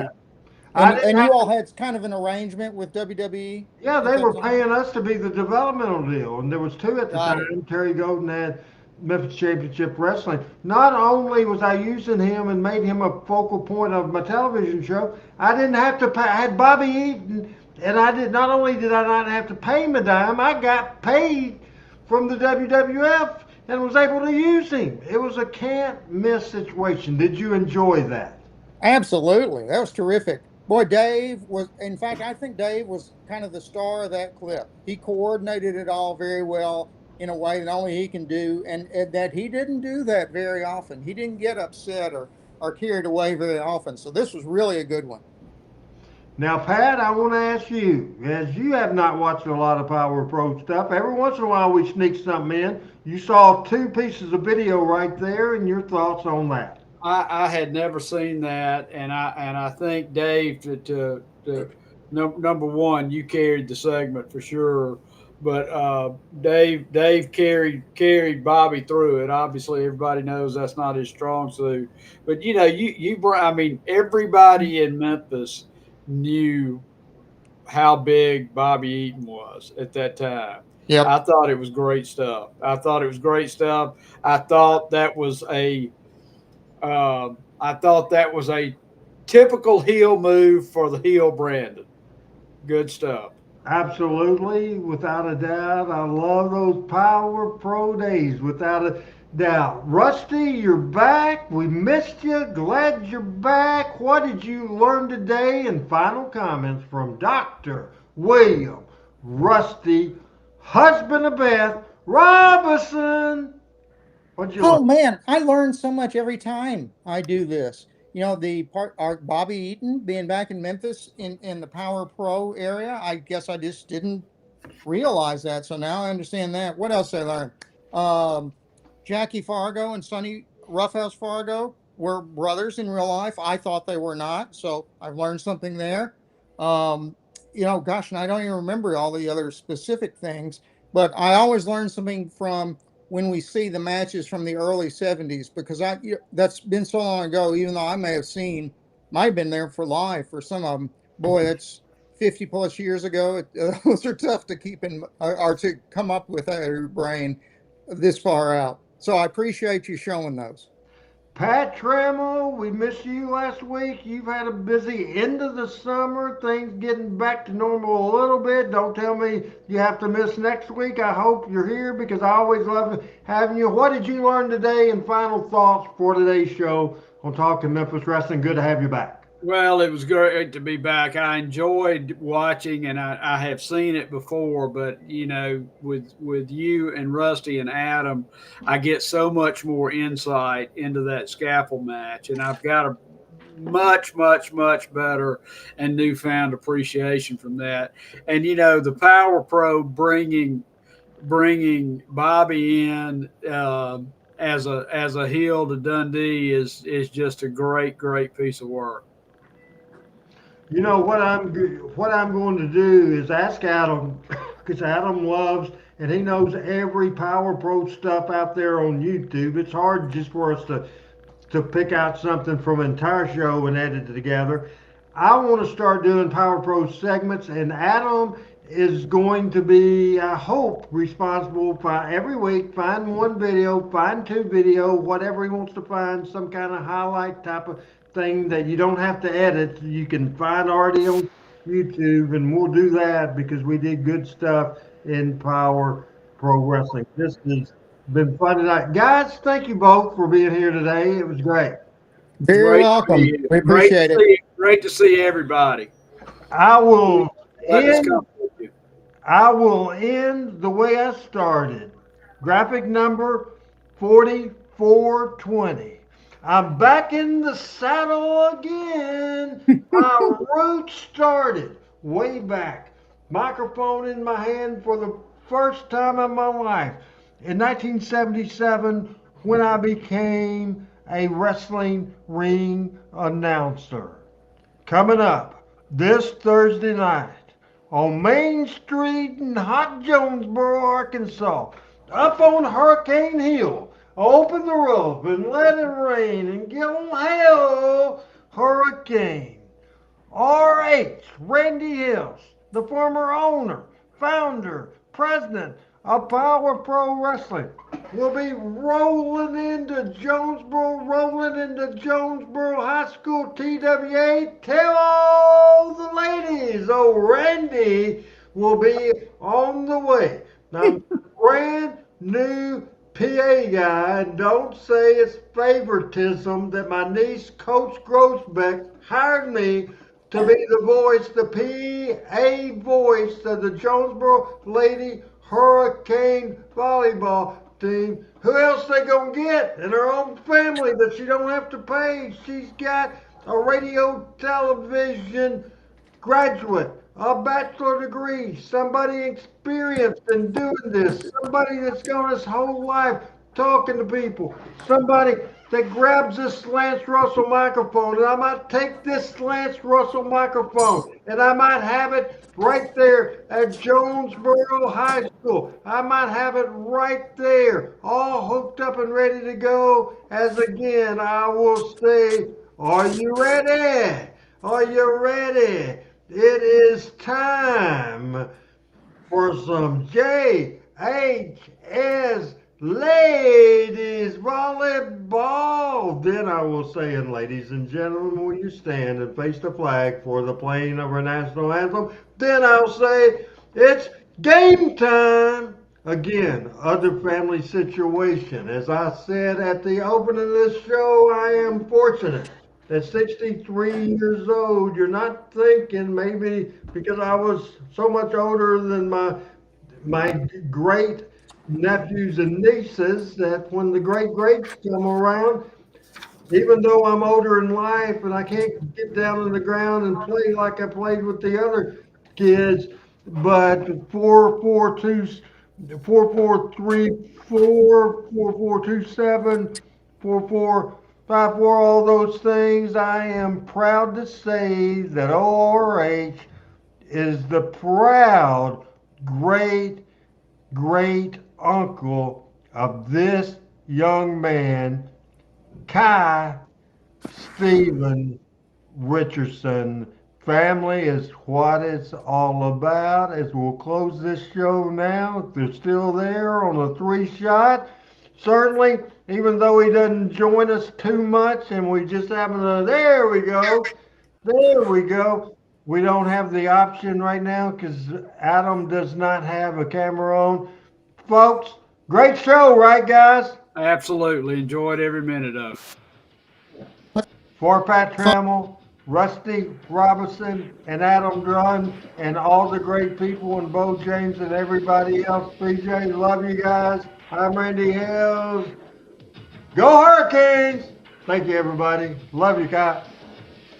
[SPEAKER 4] And you all had kind of an arrangement with WWE?
[SPEAKER 3] Yeah, they were paying us to be the developmental deal, and there was two at the time. Terry Golden had Memphis Championship Wrestling. Not only was I using him and made him a focal point of my television show, I didn't have to pay. I had Bobby Eaton, and I did. Not only did I not have to pay him a dime, I got paid from the WWF and was able to use him. It was a can't miss situation. Did you enjoy that?
[SPEAKER 4] Absolutely, that was terrific. Boy, Dave was, in fact, I think Dave was kind of the star of that clip. He coordinated it all very well in a way that only he can do, and that he didn't do that very often. He didn't get upset or carried away very often. So this was really a good one.
[SPEAKER 3] Now, Pat, I want to ask you, as you have not watched a lot of Power Pro stuff, every once in a while we sneak something in. You saw 2 pieces of video right there, and your thoughts on that.
[SPEAKER 5] I had never seen that, and I think Dave, number one, you carried the segment for sure, but Dave carried Bobby through it. Obviously, everybody knows that's not his strong suit, but I mean, everybody in Memphis knew how big Bobby Eaton was at that time.
[SPEAKER 4] Yeah,
[SPEAKER 5] I thought it was great stuff. I thought that was a typical heel move for the heel Brandon. Good stuff.
[SPEAKER 3] Absolutely, without a doubt. I love those Power Pro days, without a doubt. Rusty, you're back. We missed you. Glad you're back. What did you learn today? And final comments from Dr. William Rusty, husband of Beth Robinson. What'd you
[SPEAKER 4] Oh
[SPEAKER 3] learn?
[SPEAKER 4] man, I learn so much every time I do this. You know, the part our Bobby Eaton being back in Memphis in the Power Pro area. I guess I just didn't realize that. So now I understand that. What else I learned? Um, Jackie Fargo and Sonny Roughhouse Fargo were brothers in real life. I thought they were not. So I've learned something there. Um, you know, gosh, and I don't even remember all the other specific things, but I always learn something from when we see the matches from the early 70s because that's been so long ago, even though I may have seen, might have been there for live for some of them. Boy, that's 50 plus years ago. Those are tough to keep in or to come up with out of your brain this far out. So I appreciate you showing those.
[SPEAKER 3] Pat Trammell, we missed you last week. You've had a busy end of the summer. Things getting back to normal a little bit. Don't tell me you have to miss next week. I hope you're here because I always love having you. What did you learn today and final thoughts for today's show on Talking Memphis Wrestling? Good to have you back.
[SPEAKER 5] Well, it was great to be back. I enjoyed watching, and I have seen it before, but you know, with you and Rusty and Adam, I get so much more insight into that scaffold match, and I've got a much better and newfound appreciation from that. And you know, the Power Pro bringing Bobby in as a heel to Dundee is just a great piece of work.
[SPEAKER 3] You know what I'm going to do is ask Adam because Adam loves and he knows every Power Pro stuff out there on YouTube. It's hard just for us to pick out something from an entire show and edit it together. I want to start doing Power Pro segments, and Adam is going to be, I hope, responsible for every week. Find one video, find two video, whatever he wants to find, some kind of highlight type of thing that you don't have to edit. You can find already on YouTube, and we'll do that because we did good stuff in Power Pro Wrestling. This has been fun tonight. Guys, thank you both for being here today. It was great.
[SPEAKER 4] Very welcome. We appreciate it.
[SPEAKER 5] Great to see everybody.
[SPEAKER 3] I will end the way I started. Graphic number 4420. I'm back in the saddle again. My roots started way back. Microphone in my hand for the first time in my life in 1977 when I became a wrestling ring announcer. Coming up this Thursday night on Main Street in hot Jonesboro, Arkansas, up on Hurricane Hill. Open the roof and let it rain and give them hell, Hurricane. R.H. Randy Hills, the former owner, founder, president of Power Pro Wrestling, will be rolling into Jonesboro High School TWA. Tell all the ladies, Randy will be on the way. Now, brand new PA guy, and don't say it's favoritism that my niece, Coach Grossbeck, hired me to be the voice, the PA voice of the Jonesboro Lady Hurricane volleyball team. Who else they gonna get in her own family that she don't have to pay? She's got a radio television graduate, a bachelor degree, somebody experienced in doing this, somebody that's gone his whole life talking to people, somebody that grabs this Lance Russell microphone, and I might take this Lance Russell microphone and I might have it right there at Jonesboro High School. I might have it right there, all hooked up and ready to go. As again, I will say, are you ready? Are you ready? It is time for some JHS ladies volleyball. Then I will say, and ladies and gentlemen, will you stand and face the flag for the playing of our national anthem? Then I'll say, it's game time. Again, other family situation. As I said at the opening of this show, I am fortunate. At 63 years old, you're not thinking maybe because I was so much older than my great nephews and nieces that when the great greats come around, even though I'm older in life and I can't get down on the ground and play like I played with the other kids, but 4-4-2, 4-4-3-4, 4-4-2-7, 4-4-5-4, all those things, I am proud to say that ORH is the proud great uncle of this young man, Kai Stephen Richardson. Family is what it's all about. As we'll close this show now, if they're still there on a 3-shot, certainly, even though he doesn't join us too much and we just happen to, there we go. We don't have the option right now because Adam does not have a camera on. Folks, great show, right, guys?
[SPEAKER 5] Absolutely. Enjoyed every minute of it.
[SPEAKER 3] For Pat Trammell, Rusty Robinson, and Adam Dunn, and all the great people, and Bo James and everybody else. PJ, love you guys. I'm Randy Hales. Go Hurricanes! Thank you, everybody. Love you, Kai.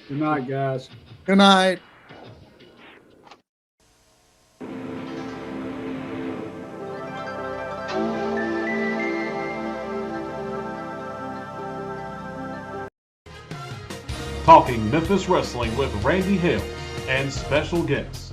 [SPEAKER 5] Good night, guys.
[SPEAKER 4] Good night.
[SPEAKER 2] Talking Memphis Wrestling with Randy Hales and special guests.